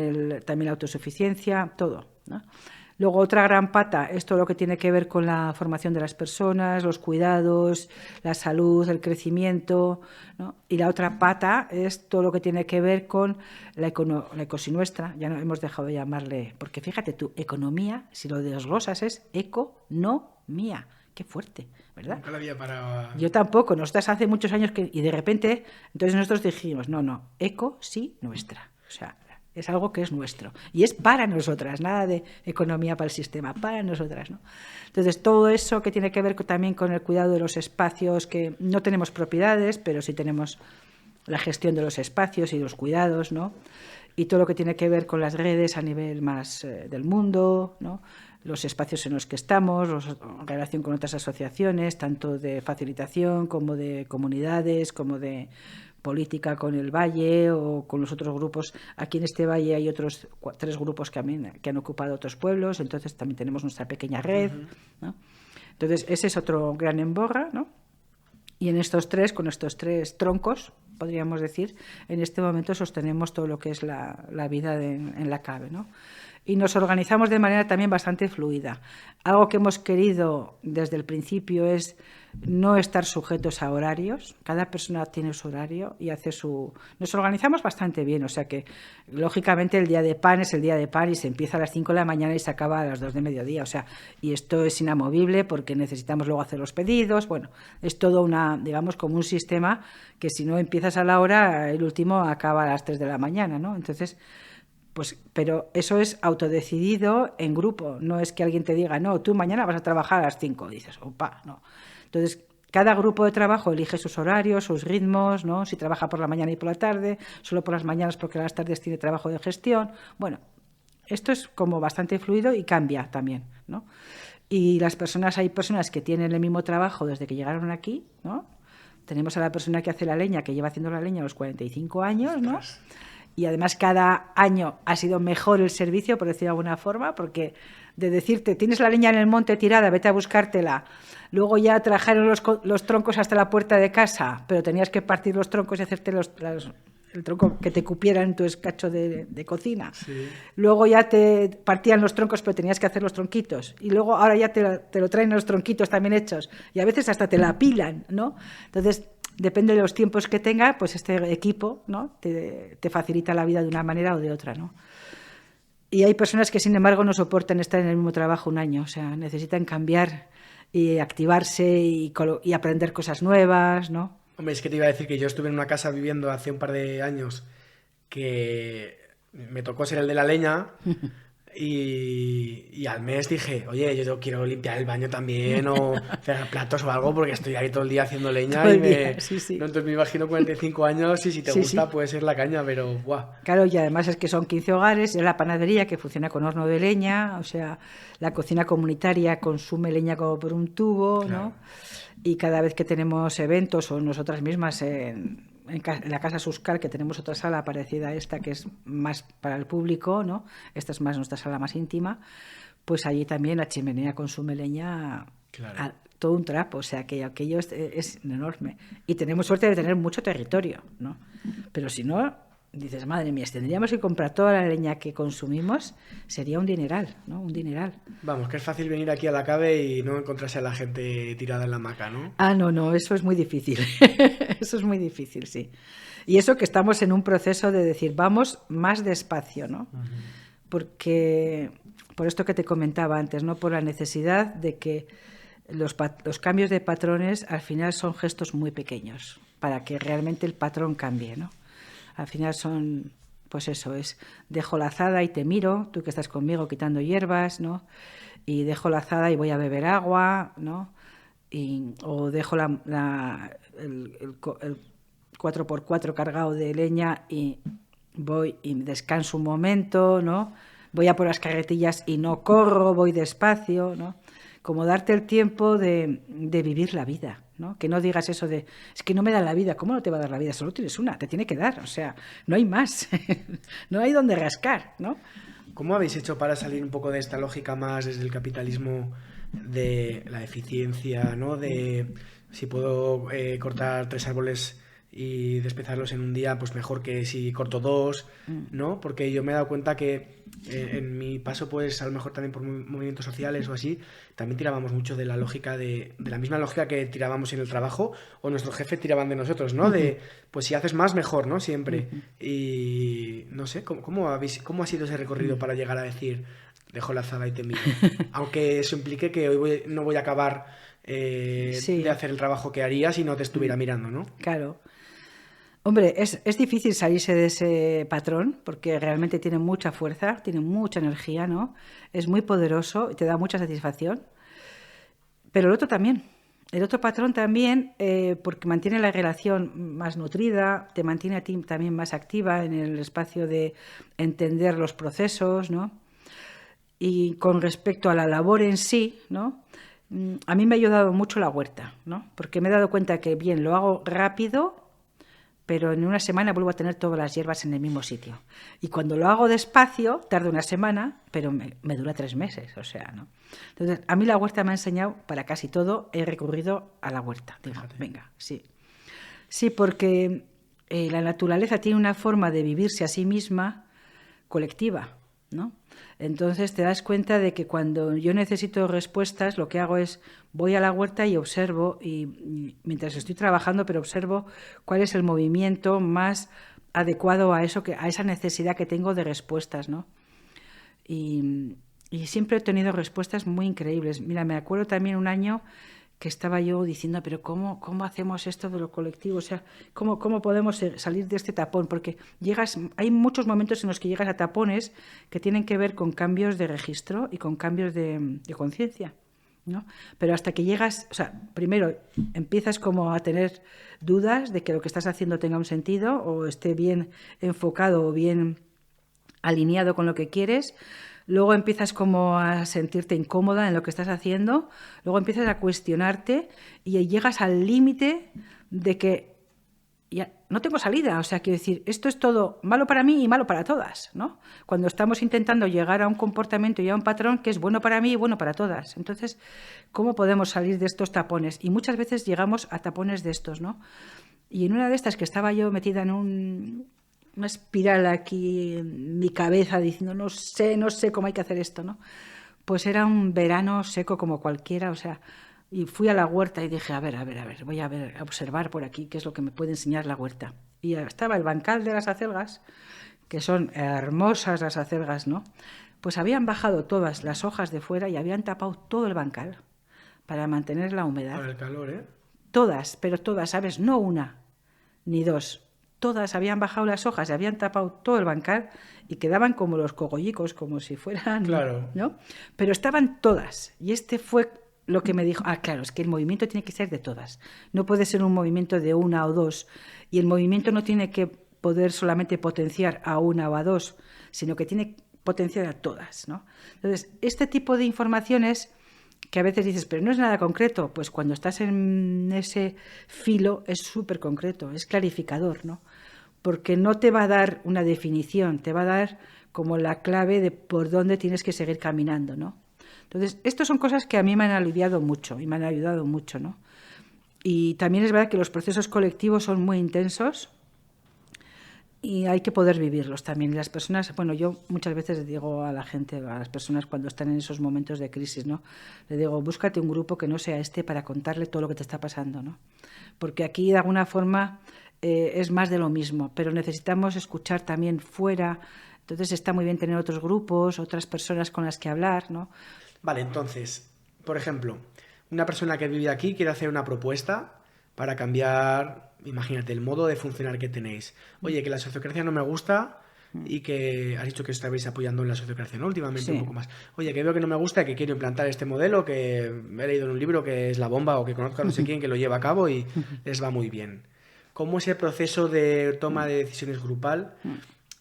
también la autosuficiencia, todo, ¿no? Luego otra gran pata es todo lo que tiene que ver con la formación de las personas, los cuidados, la salud, el crecimiento, ¿no? Y la otra pata es todo lo que tiene que ver con la ecosinuestra, ya no hemos dejado de llamarle, porque fíjate tú, economía, si lo desglosas es economía, qué fuerte, ¿verdad? Nunca la había parado. Yo tampoco, nosotras hace muchos años y de repente, entonces nosotros dijimos, no, eco sí nuestra, o sea, es algo que es nuestro y es para nosotras, nada de economía para el sistema, para nosotras, ¿no? Entonces todo eso que tiene que ver también con el cuidado de los espacios, que no tenemos propiedades, pero sí tenemos la gestión de los espacios y los cuidados, ¿no? Y todo lo que tiene que ver con las redes a nivel más del mundo, ¿no? Los espacios en los que estamos, en relación con otras asociaciones, tanto de facilitación como de comunidades, como de política con el Valle o con los otros grupos. Aquí en este Valle hay otros 3 grupos que han ocupado otros pueblos, entonces también tenemos nuestra pequeña red, ¿no? Entonces ese es otro gran emborra, ¿no? Y con estos 3 troncos, podríamos decir, en este momento sostenemos todo lo que es la vida en la CABE, ¿no? Y nos organizamos de manera también bastante fluida. Algo que hemos querido desde el principio es no estar sujetos a horarios. Cada persona tiene su horario y nos organizamos bastante bien, o sea que lógicamente el día de pan es el día de pan y se empieza a las 5 de la mañana y se acaba a las 2 de mediodía, o sea, y esto es inamovible porque necesitamos luego hacer los pedidos. Bueno, es todo digamos, como un sistema que si no empiezas a la hora, el último acaba a las 3 de la mañana, ¿no? Entonces, pues, pero eso es autodecidido en grupo, no es que alguien te diga, no, tú mañana vas a trabajar a las 5, dices, opa, no. Entonces, cada grupo de trabajo elige sus horarios, sus ritmos, ¿no? Si trabaja por la mañana y por la tarde, solo por las mañanas porque a las tardes tiene trabajo de gestión. Bueno, esto es como bastante fluido y cambia también, ¿no? Y hay personas que tienen el mismo trabajo desde que llegaron aquí, ¿no? Tenemos a la persona que hace la leña, que lleva haciendo la leña a los 45 años, ¿no? Y además cada año ha sido mejor el servicio, por decirlo de alguna forma, porque de decirte, tienes la leña en el monte tirada, vete a buscártela, luego ya trajeron los troncos hasta la puerta de casa, pero tenías que partir los troncos y hacerte el tronco que te cupiera en tu escacho de cocina. Sí. Luego ya te partían los troncos, pero tenías que hacer los tronquitos. Y luego ahora ya te lo traen los tronquitos también hechos. Y a veces hasta te la apilan, ¿no? Entonces, depende de los tiempos que tenga, pues este equipo, ¿no? te facilita la vida de una manera o de otra, ¿no? Y hay personas que, sin embargo, no soportan estar en el mismo trabajo un año, o sea, necesitan cambiar y activarse y aprender cosas nuevas, ¿no? Hombre, es que te iba a decir que yo estuve en una casa viviendo hace un par de años que me tocó ser el de la leña y al mes dije, oye, yo quiero limpiar el baño también o fregar platos o algo porque estoy ahí todo el día haciendo leña sí. ¿No? Entonces me imagino 45 años y si te gusta puede ser la caña, pero ¡buah! Claro, y además es que son 15 hogares, es la panadería que funciona con horno de leña, o sea, la cocina comunitaria consume leña como por un tubo, claro, ¿no? Y cada vez que tenemos eventos o nosotras mismas en la Casa Suscar, que tenemos otra sala parecida a esta, que es más para el público, ¿no? Esta es más nuestra sala más íntima, pues allí también la chimenea consume leña, claro, todo un trapo, o sea, que aquello es enorme. Y tenemos suerte de tener mucho territorio, ¿no? Pero si no, dices, madre mía, si tendríamos que comprar toda la leña que consumimos, sería un dineral, ¿no? Un dineral. Vamos, que es fácil venir aquí a la CABE y no encontrarse a la gente tirada en la hamaca, ¿no? Ah, no, eso es muy difícil. Eso es muy difícil, sí. Y eso que estamos en un proceso de decir, vamos más despacio, ¿no? Uh-huh. Porque, por esto que te comentaba antes, ¿no? Por la necesidad de que los cambios de patrones al final son gestos muy pequeños para que realmente el patrón cambie, ¿no? Al final son, pues eso, es dejo la azada y te miro, tú que estás conmigo quitando hierbas, ¿no? Y dejo la azada y voy a beber agua, ¿no? O dejo el 4x4 cargado de leña y voy y descanso un momento, ¿no? Voy a por las carretillas y no corro, voy despacio, ¿no? Como darte el tiempo de vivir la vida, ¿no? Que no digas eso de, es que no me da la vida. ¿Cómo no te va a dar la vida? Solo tienes una, te tiene que dar, o sea, no hay más, no hay donde rascar, ¿no? ¿Cómo habéis hecho para salir un poco de esta lógica más desde el capitalismo de la eficiencia, ¿no? De si puedo cortar 3 árboles y despezarlos en un día, pues mejor que si corto 2, ¿no? Porque yo me he dado cuenta que en mi paso, pues a lo mejor también por movimientos sociales o así, también tirábamos mucho de la lógica de la misma lógica que tirábamos en el trabajo o nuestros jefes tiraban de nosotros, ¿no? De, pues si haces más, mejor, ¿no? Siempre. Y no sé, ¿cómo ha sido ese recorrido para llegar a decir, dejo la azada y te miro? Aunque eso implique que hoy no voy a acabar de Sí, hacer el trabajo que haría si no te estuviera mirando, ¿no? claro. Hombre, es difícil salirse de ese patrón porque realmente tiene mucha fuerza, tiene mucha energía, ¿no? Es muy poderoso y te da mucha satisfacción. Pero el otro también. El otro patrón también, porque mantiene la relación más nutrida, te mantiene a ti también más activa en el espacio de entender los procesos, ¿no? Y con respecto a la labor en sí, ¿no? A mí me ha ayudado mucho la huerta, ¿no? Porque me he dado cuenta que, bien, lo hago rápido, pero en una semana vuelvo a tener todas las hierbas en el mismo sitio. Y cuando lo hago despacio, tarda una semana, pero me dura 3 meses, o sea, ¿no? Entonces, a mí la huerta me ha enseñado, para casi todo, he recurrido a la huerta. Digo, Fíjate. venga, sí. Sí, porque la naturaleza tiene una forma de vivirse a sí misma colectiva, ¿no? Entonces te das cuenta de que cuando yo necesito respuestas, lo que hago es voy a la huerta y observo, y mientras estoy trabajando, pero observo cuál es el movimiento más adecuado a eso a esa necesidad que tengo de respuestas, ¿no? Y siempre he tenido respuestas muy increíbles. Mira, me acuerdo también un año que estaba yo diciendo, pero ¿cómo hacemos esto de lo colectivo? O sea, ¿cómo podemos salir de este tapón? Porque hay muchos momentos en los que llegas a tapones que tienen que ver con cambios de registro y con cambios de conciencia, ¿no? Pero hasta que llegas, o sea, primero empiezas como a tener dudas de que lo que estás haciendo tenga un sentido o esté bien enfocado o bien alineado con lo que quieres. Luego empiezas como a sentirte incómoda en lo que estás haciendo, luego empiezas a cuestionarte y llegas al límite de que ya no tengo salida. O sea, quiero decir, esto es todo malo para mí y malo para todas, ¿no? Cuando estamos intentando llegar a un comportamiento y a un patrón que es bueno para mí y bueno para todas. Entonces, ¿cómo podemos salir de estos tapones? Y muchas veces llegamos a tapones de estos, ¿no? Y en una de estas que estaba yo metida en una espiral aquí en mi cabeza diciendo no sé cómo hay que hacer esto, ¿no? Pues era un verano seco como cualquiera, o sea, y fui a la huerta y dije, a ver, voy a observar por aquí qué es lo que me puede enseñar la huerta. Y estaba el bancal de las acelgas, que son hermosas las acelgas, ¿no? Pues habían bajado todas las hojas de fuera y habían tapado todo el bancal para mantener la humedad. Para el calor, ¿eh? Todas, pero todas, ¿sabes? No una, ni dos. Todas habían bajado las hojas y habían tapado todo el bancal y quedaban como los cogollicos, como si fueran, Claro. ¿no? Pero estaban todas. Y este fue lo que me dijo, claro, es que el movimiento tiene que ser de todas. No puede ser un movimiento de una o dos. Y el movimiento no tiene que poder solamente potenciar a una o a dos, sino que tiene que potenciar a todas, ¿no? Entonces, este tipo de informaciones que a veces dices, pero no es nada concreto, pues cuando estás en ese filo es súper concreto, es clarificador, ¿no? Porque no te va a dar una definición, te va a dar como la clave de por dónde tienes que seguir caminando, ¿no? Entonces, estas son cosas que a mí me han aliviado mucho y me han ayudado mucho, ¿no? Y también es verdad que los procesos colectivos son muy intensos y hay que poder vivirlos también. Y las personas, bueno, yo muchas veces digo a la gente, a las personas cuando están en esos momentos de crisis, ¿no? Le digo, búscate un grupo que no sea este para contarle todo lo que te está pasando, ¿no? Porque aquí de alguna forma es más de lo mismo, pero necesitamos escuchar también fuera. Entonces está muy bien tener otros grupos, otras personas con las que hablar, ¿no? Vale, entonces, por ejemplo, una persona que vive aquí quiere hacer una propuesta para cambiar, imagínate, el modo de funcionar que tenéis. Oye, que la sociocracia no me gusta y que has dicho que estabais apoyando en la sociocracia, ¿no? Últimamente un Sí. poco más. Oye, que veo que no me gusta, que quiero implantar este modelo, que he leído en un libro que es la bomba o que conozco a no sé quién que lo lleva a cabo y les va muy bien. ¿Cómo es el proceso de toma de decisiones grupal?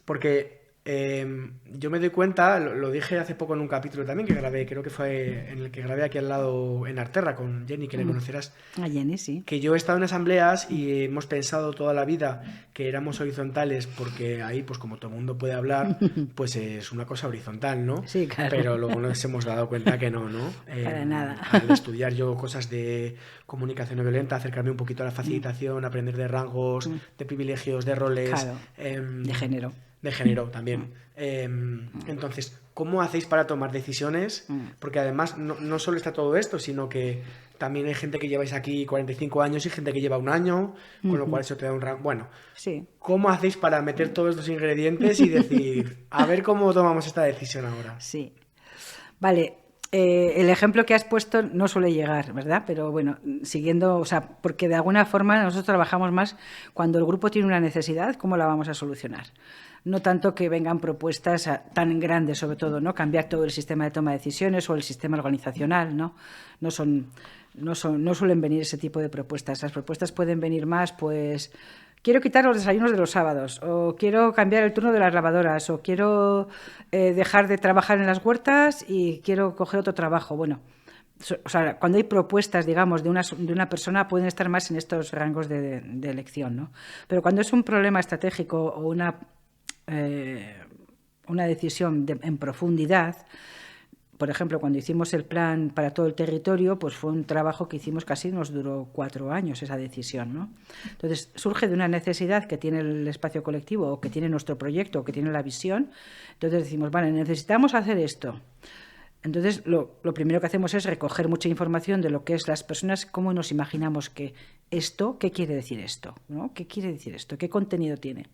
Porque Yo me doy cuenta, lo dije hace poco en un capítulo también que grabé, creo que fue en el que grabé aquí al lado en Arterra con Jenny, que le conocerás, A Jenny, sí. que yo he estado en asambleas y hemos pensado toda la vida que éramos horizontales porque ahí, pues como todo el mundo puede hablar, pues es una cosa horizontal, ¿no? Sí, claro. Pero luego nos hemos dado cuenta que no, ¿no? Para nada. Al estudiar yo cosas de comunicación no violenta, acercarme un poquito a la facilitación, aprender de rangos, de privilegios, de roles, Claro, de género. de género también. Entonces, ¿cómo hacéis para tomar decisiones? Porque además no solo está todo esto, sino que también hay gente que lleváis aquí 45 años y gente que lleva un año, con lo cual eso te da un rango. Bueno, Sí. ¿cómo hacéis para meter todos estos ingredientes y decir, a ver cómo tomamos esta decisión ahora? Sí. Vale, el ejemplo que has puesto no suele llegar, ¿verdad? Pero bueno, siguiendo, o sea, porque de alguna forma nosotros trabajamos más cuando el grupo tiene una necesidad, ¿cómo la vamos a solucionar? No tanto que vengan propuestas tan grandes, sobre todo, ¿no? Cambiar todo el sistema de toma de decisiones o el sistema organizacional, ¿no? No suelen venir ese tipo de propuestas. Las propuestas pueden venir más, pues, quiero quitar los desayunos de los sábados, o quiero cambiar el turno de las lavadoras, o quiero dejar de trabajar en las huertas y quiero coger otro trabajo. Bueno, o sea, cuando hay propuestas, digamos, de una persona, pueden estar más en estos rangos de elección, ¿no? Pero cuando es un problema estratégico o una decisión en profundidad, por ejemplo, cuando hicimos el plan para todo el territorio, pues fue un trabajo que hicimos nos duró 4 años esa decisión, ¿no? Entonces, surge de una necesidad que tiene el espacio colectivo o que tiene nuestro proyecto o que tiene la visión. Entonces decimos, vale, necesitamos hacer esto. Entonces, lo primero que hacemos es recoger mucha información de lo que es las personas, cómo nos imaginamos que esto, qué quiere decir esto, ¿no? ¿Qué quiere decir esto? ¿Qué contenido tiene?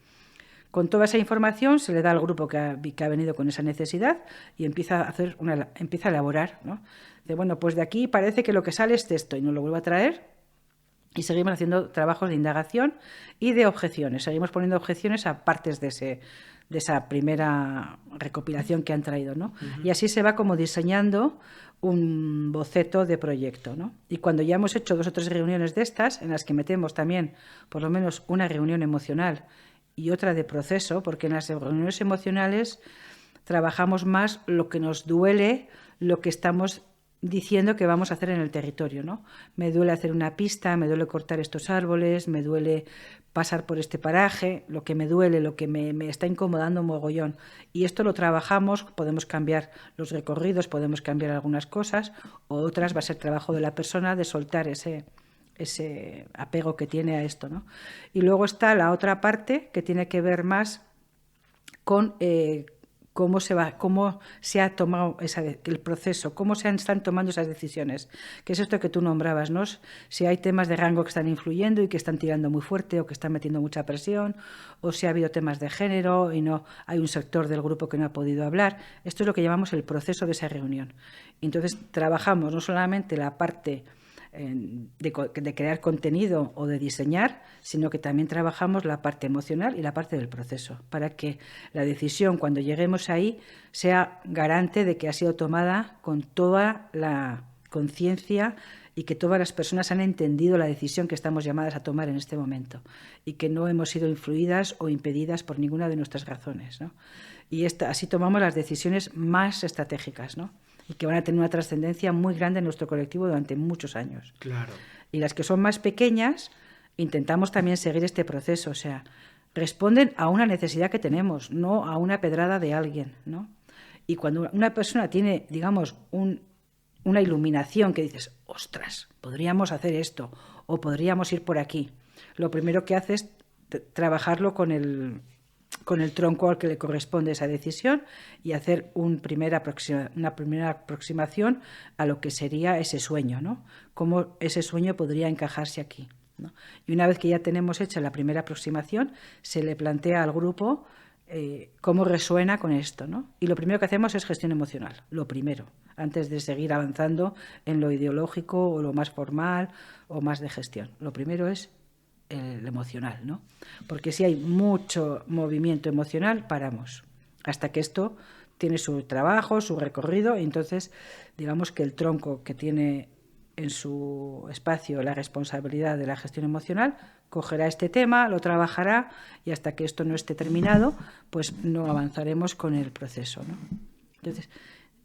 Con toda esa información se le da al grupo que ha venido con esa necesidad y empieza a elaborar, ¿no? De, bueno, pues de aquí parece que lo que sale es esto y nos lo vuelve a traer y seguimos haciendo trabajos de indagación y de objeciones. Seguimos poniendo objeciones a partes de esa primera recopilación que han traído, ¿no? Y así se va como diseñando un boceto de proyecto, ¿no? Y cuando ya hemos hecho 2 o 3 reuniones de estas, en las que metemos también por lo menos una reunión emocional y otra de proceso, porque en las reuniones emocionales trabajamos más lo que nos duele, lo que estamos diciendo que vamos a hacer en el territorio, ¿no? Me duele hacer una pista, me duele cortar estos árboles, me duele pasar por este paraje, lo que me duele, lo que me está incomodando un mogollón. Y esto lo trabajamos, podemos cambiar los recorridos, podemos cambiar algunas cosas, o otras va a ser trabajo de la persona de soltar ese apego que tiene a esto, ¿no? Y luego está la otra parte que tiene que ver más con cómo se ha tomado el proceso, cómo están tomando esas decisiones, que es esto que tú nombrabas, ¿no? Si hay temas de rango que están influyendo y que están tirando muy fuerte o que están metiendo mucha presión, o si ha habido temas de género y no hay un sector del grupo que no ha podido hablar. Esto es lo que llamamos el proceso de esa reunión. Entonces trabajamos no solamente la parte de crear contenido o de diseñar, sino que también trabajamos la parte emocional y la parte del proceso, para que la decisión, cuando lleguemos ahí, sea garante de que ha sido tomada con toda la conciencia y que todas las personas han entendido la decisión que estamos llamadas a tomar en este momento y que no hemos sido influidas o impedidas por ninguna de nuestras razones, ¿no? Y así tomamos las decisiones más estratégicas, ¿no? Y que van a tener una trascendencia muy grande en nuestro colectivo durante muchos años. Claro. Y las que son más pequeñas, intentamos también seguir este proceso, o sea, responden a una necesidad que tenemos, no a una pedrada de alguien, ¿no? Y cuando una persona tiene, digamos, una iluminación que dices, ostras, podríamos hacer esto o podríamos ir por aquí, lo primero que hace es trabajarlo con el tronco al que le corresponde esa decisión y hacer una primera aproximación a lo que sería ese sueño, ¿no? Cómo ese sueño podría encajarse aquí, ¿no? Y una vez que ya tenemos hecha la primera aproximación, se le plantea al grupo cómo resuena con esto, ¿no? Y lo primero que hacemos es gestión emocional, lo primero, antes de seguir avanzando en lo ideológico o lo más formal o más de gestión. Lo primero es el emocional, ¿no? Porque si hay mucho movimiento emocional, paramos, hasta que esto tiene su trabajo, su recorrido, y entonces digamos que el tronco que tiene en su espacio la responsabilidad de la gestión emocional, cogerá este tema, lo trabajará y hasta que esto no esté terminado, pues no avanzaremos con el proceso, ¿no? Entonces,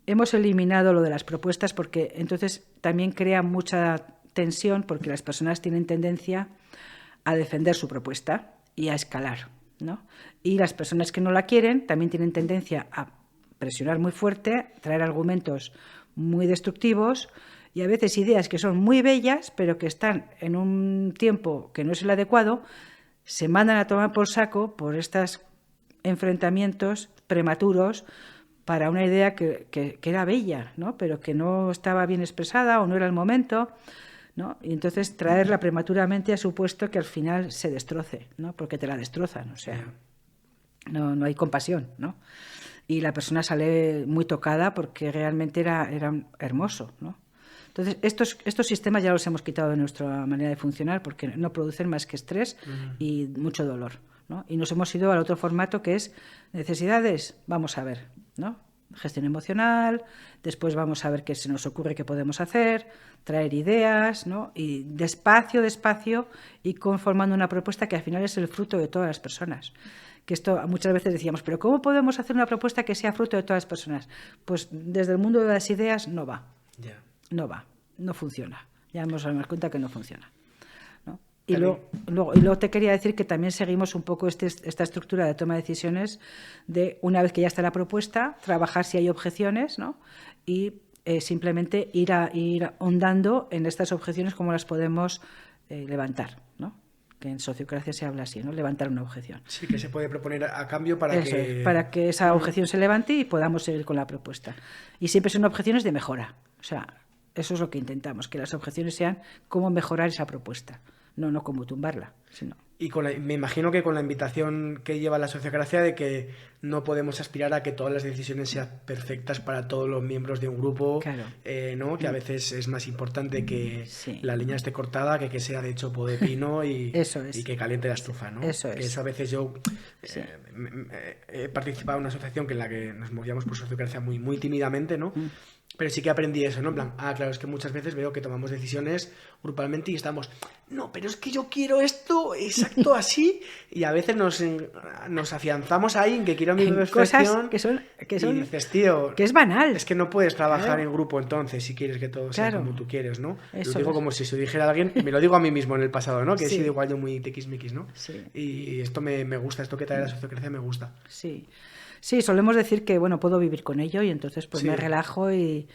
hemos eliminado lo de las propuestas porque entonces también crea mucha tensión porque las personas tienen tendencia a defender su propuesta y a escalar, ¿no? Y las personas que no la quieren también tienen tendencia a presionar muy fuerte, traer argumentos muy destructivos y a veces ideas que son muy bellas, pero que están en un tiempo que no es el adecuado, se mandan a tomar por saco por estos enfrentamientos prematuros para una idea que era bella, ¿no? Pero que no estaba bien expresada o no era el momento, ¿no? Y entonces traerla prematuramente ha supuesto que al final se destroce, ¿no? Porque te la destrozan, o sea, no hay compasión, ¿no? Y la persona sale muy tocada porque realmente era hermoso, ¿no? Entonces, estos sistemas ya los hemos quitado de nuestra manera de funcionar porque no producen más que estrés y mucho dolor, ¿no? Y nos hemos ido al otro formato que es necesidades, vamos a ver, ¿no? Gestión emocional, después vamos a ver qué se nos ocurre que podemos hacer, traer ideas, ¿no? Y despacio y conformando una propuesta que al final es el fruto de todas las personas. Que esto muchas veces decíamos, pero ¿cómo podemos hacer una propuesta que sea fruto de todas las personas? Pues desde el mundo de las ideas no va. Yeah. No funciona. Ya nos damos cuenta que no funciona, ¿no? Y luego te quería decir que también seguimos un poco esta estructura de toma de decisiones de una vez que ya está la propuesta, trabajar si hay objeciones, ¿no? Y simplemente ir ahondando en estas objeciones, cómo las podemos levantar, ¿no? Que en sociocracia se habla así, ¿no? Levantar una objeción. Sí, que se puede proponer a cambio para que esa objeción se levante y podamos seguir con la propuesta. Y siempre son objeciones de mejora. O sea, eso es lo que intentamos, que las objeciones sean cómo mejorar esa propuesta, no cómo tumbarla, sino... Y me imagino que con la invitación que lleva la sociocracia de que no podemos aspirar a que todas las decisiones sean perfectas para todos los miembros de un grupo, claro. ¿no? Que a veces es más importante que la leña esté cortada que sea de chopo de pino y que caliente la estufa, ¿no? Eso a veces yo he participado en una asociación en la que nos movíamos por sociocracia muy, muy tímidamente, ¿no? Pero sí que aprendí eso, ¿no? En plan, claro, es que muchas veces veo que tomamos decisiones grupalmente y estamos, no, pero es que yo quiero esto exacto así, y a veces nos afianzamos ahí en que quiero mi perfección que son y dices, tío, que es banal. Es que no puedes trabajar en grupo entonces si quieres que todo sea como tú quieres, ¿no? Lo digo como si se lo dijera a alguien, y me lo digo a mí mismo en el pasado, ¿no? Que he sido igual yo muy tiquismiquis, ¿no? Sí. Y esto me gusta, esto que trae la sociocracia me gusta. Sí, solemos decir que, bueno, puedo vivir con ello y entonces pues me relajo y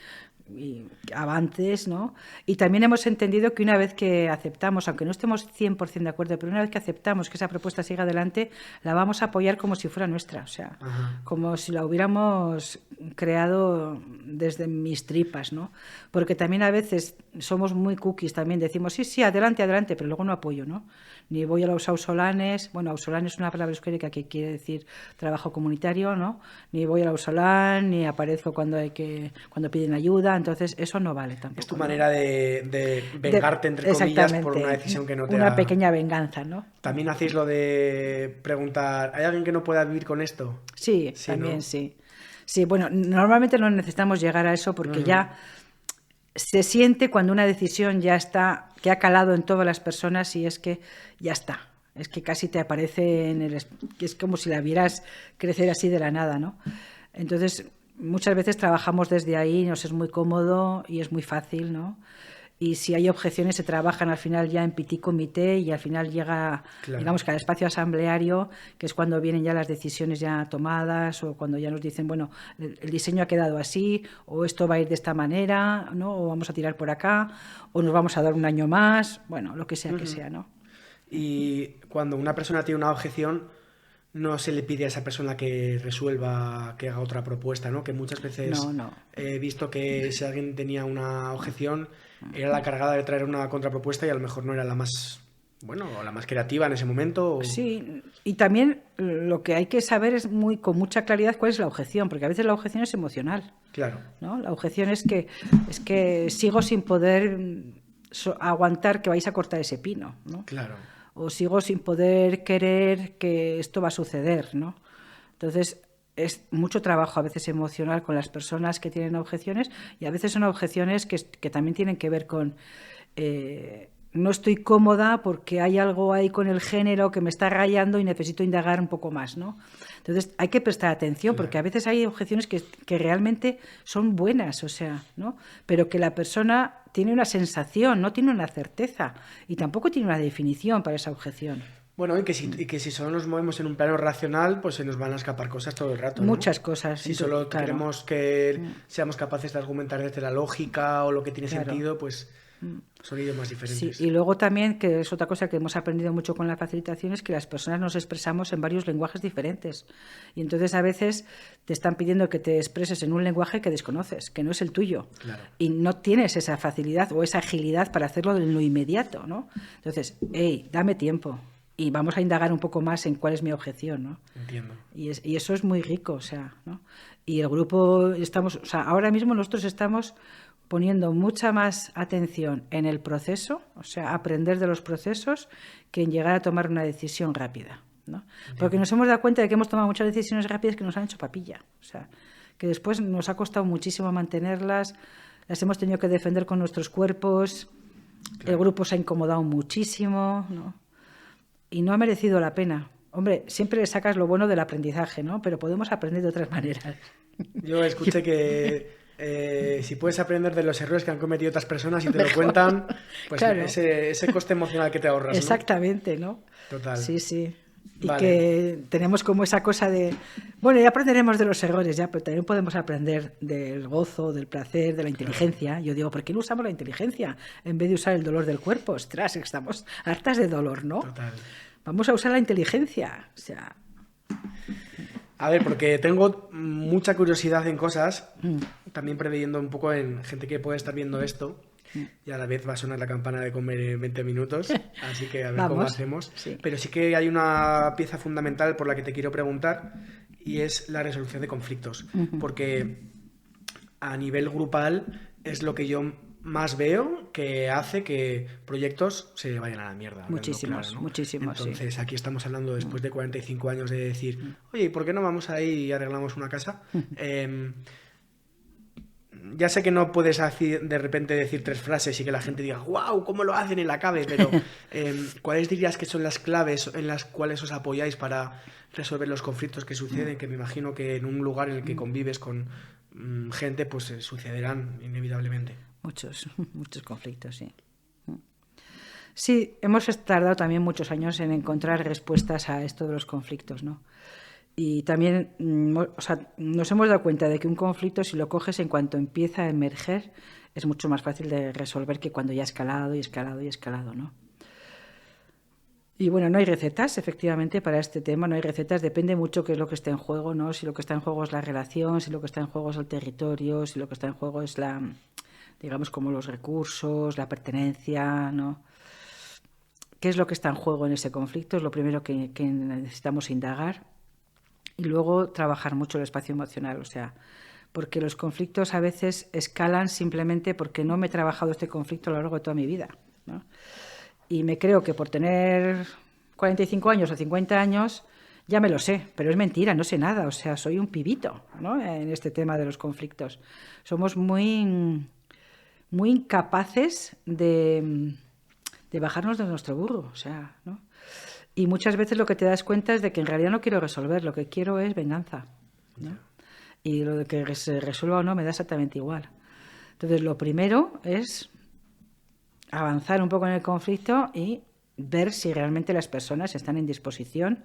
avances, ¿no? Y también hemos entendido que una vez que aceptamos, aunque no estemos 100% de acuerdo, pero una vez que aceptamos que esa propuesta siga adelante, la vamos a apoyar como si fuera nuestra, o sea, como si la hubiéramos creado desde mis tripas, ¿no? Porque también a veces somos muy cookies, también decimos, sí, adelante, pero luego no apoyo, ¿no? Ni voy a los ausolanes, bueno, ausolán es una palabra euskérica que quiere decir trabajo comunitario, ¿no? Ni voy al ausolán, ni aparezco cuando piden ayuda, entonces eso no vale tampoco. Es tu manera de vengarte, entre comillas, por una decisión que no te Una pequeña venganza, ¿no? También hacéis lo de preguntar, ¿hay alguien que no pueda vivir con esto? Sí, también, ¿no? Sí. Sí, bueno, normalmente no necesitamos llegar a eso porque ya se siente cuando una decisión ya está, que ha calado en todas las personas y es que ya está. Es que casi te aparece que es como si la vieras crecer así de la nada, ¿no? Entonces, muchas veces trabajamos desde ahí, nos es muy cómodo y es muy fácil, ¿no? Y si hay objeciones se trabajan al final ya en petit comité y al final digamos que al espacio asambleario, que es cuando vienen ya las decisiones ya tomadas o cuando ya nos dicen, bueno, el diseño ha quedado así o esto va a ir de esta manera, ¿no? O vamos a tirar por acá o nos vamos a dar un año más, bueno, lo que sea que sea, ¿no? Y cuando una persona tiene una objeción, no se le pide a esa persona que resuelva, que haga otra propuesta, ¿no? Que muchas veces he visto que si alguien tenía una objeción, era la cargada de traer una contrapropuesta y a lo mejor no era la más, o la más creativa en ese momento. Sí, y también lo que hay que saber es con mucha claridad cuál es la objeción, porque a veces la objeción es emocional. Claro. ¿No? La objeción es que sigo sin poder aguantar que vais a cortar ese pino, ¿no? Claro. O sigo sin poder querer que esto va a suceder, ¿no? Entonces, es mucho trabajo a veces emocional con las personas que tienen objeciones, y a veces son objeciones que también tienen que ver con no estoy cómoda porque hay algo ahí con el género que me está rayando y necesito indagar un poco más, ¿no? Entonces hay que prestar atención, Claro. porque a veces hay objeciones que realmente son buenas, o sea, ¿no? Pero que la persona tiene una sensación, no tiene una certeza, y tampoco tiene una definición para esa objeción. Bueno, y que si solo nos movemos en un plano racional, pues se nos van a escapar cosas todo el rato, ¿no? Muchas cosas, Si solo claro, queremos que seamos capaces de argumentar desde la lógica o lo que tiene claro. sentido, pues son idiomas Sí, diferentes. y luego también, que es otra cosa que hemos aprendido mucho con la facilitación, es que las personas nos expresamos en varios lenguajes diferentes. Y entonces a veces te están pidiendo que te expreses en un lenguaje que desconoces, que no es el tuyo. Claro. Y no tienes esa facilidad o esa agilidad para hacerlo en lo inmediato, ¿no? Entonces, hey, dame tiempo. Y vamos a indagar un poco más en cuál es mi objeción, ¿no? Entiendo. Y eso es muy rico, o sea, ¿no? Y el grupo estamos, o sea, ahora mismo nosotros estamos poniendo mucha más atención en el proceso, o sea, aprender de los procesos, que en llegar a tomar una decisión rápida, ¿no? Porque nos hemos dado cuenta de que hemos tomado muchas decisiones rápidas que nos han hecho papilla, o sea, que después nos ha costado muchísimo mantenerlas, las hemos tenido que defender con nuestros cuerpos, el grupo se ha incomodado muchísimo, ¿no? Y no ha merecido la pena. Hombre, siempre le sacas lo bueno del aprendizaje, ¿no? Pero podemos aprender de otras maneras. Yo escuché que si puedes aprender de los errores que han cometido otras personas y te lo cuentan, pues Claro. ese coste emocional que te ahorras, ¿no? Exactamente, ¿no? Total. Sí, sí. Y Vale. que tenemos como esa cosa de, bueno, ya aprenderemos de los errores, ya, pero también podemos aprender del gozo, del placer, de la inteligencia. Yo digo, ¿por qué no usamos la inteligencia en vez de usar el dolor del cuerpo? Ostras, estamos hartas de dolor, ¿no? Total. Vamos a usar la inteligencia. O sea, A ver, porque tengo mucha curiosidad en cosas, también preveyendo un poco en gente que puede estar viendo esto, y a la vez va a sonar la campana de comer en 20 minutos, así que a ver cómo Vamos, hacemos. sí. Pero sí que hay una pieza fundamental por la que te quiero preguntar, y es la resolución de conflictos, porque a nivel grupal es lo que yo más veo que hace que proyectos se vayan a la mierda. hablando Muchísimos, claro, ¿no? muchísimos, sí. Entonces, aquí estamos hablando después de 45 años de decir, oye, ¿y por qué no vamos ahí y arreglamos una casa? Ya sé que no puedes de repente decir 3 frases y que la gente diga, wow, ¿cómo lo hacen y la cabe? Pero, ¿cuáles dirías que son las claves en las cuales os apoyáis para resolver los conflictos que suceden? Que me imagino que en un lugar en el que convives con gente, pues sucederán inevitablemente. Muchos conflictos, sí. Sí, hemos tardado también muchos años en encontrar respuestas a esto de los conflictos, ¿no? Y también, o sea, nos hemos dado cuenta de que un conflicto, si lo coges en cuanto empieza a emerger, es mucho más fácil de resolver que cuando ya ha escalado y escalado y escalado, ¿no? Y bueno, no hay recetas, efectivamente, para este tema, no hay recetas, depende mucho qué es lo que está en juego, ¿no? Si lo que está en juego es la relación, si lo que está en juego es el territorio, si lo que está en juego es la, digamos, como los recursos, la pertenencia, ¿no? ¿Qué es lo que está en juego en ese conflicto? Es lo primero que necesitamos indagar. Y luego trabajar mucho el espacio emocional, o sea, porque los conflictos a veces escalan simplemente porque no me he trabajado este conflicto a lo largo de toda mi vida, ¿no? Y me creo que por tener 45 años o 50 años ya me lo sé, pero es mentira, no sé nada, o sea, soy un pibito, ¿no? En este tema de los conflictos. Somos muy incapaces de bajarnos de nuestro burro, o sea, ¿no? Y muchas veces lo que te das cuenta es de que en realidad no quiero resolver, lo que quiero es venganza, ¿no? Y lo de que se resuelva o no me da exactamente igual. Entonces, lo primero es avanzar un poco en el conflicto y ver si realmente las personas están en disposición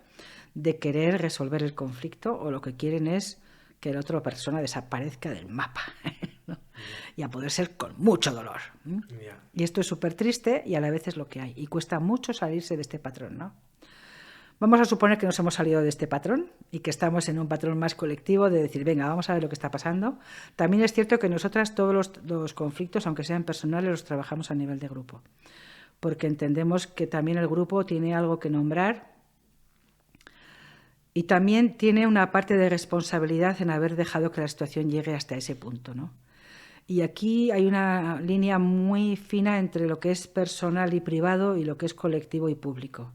de querer resolver el conflicto o lo que quieren es que la otra persona desaparezca del mapa, ¿no? Y a poder ser con mucho dolor. Y esto es súper triste y a la vez es lo que hay. Y cuesta mucho salirse de este patrón, ¿no? Vamos a suponer que nos hemos salido de este patrón y que estamos en un patrón más colectivo de decir, venga, vamos a ver lo que está pasando. También es cierto que nosotras todos los conflictos, aunque sean personales, los trabajamos a nivel de grupo, porque entendemos que también el grupo tiene algo que nombrar y también tiene una parte de responsabilidad en haber dejado que la situación llegue hasta ese punto, ¿no? Y aquí hay una línea muy fina entre lo que es personal y privado y lo que es colectivo y público.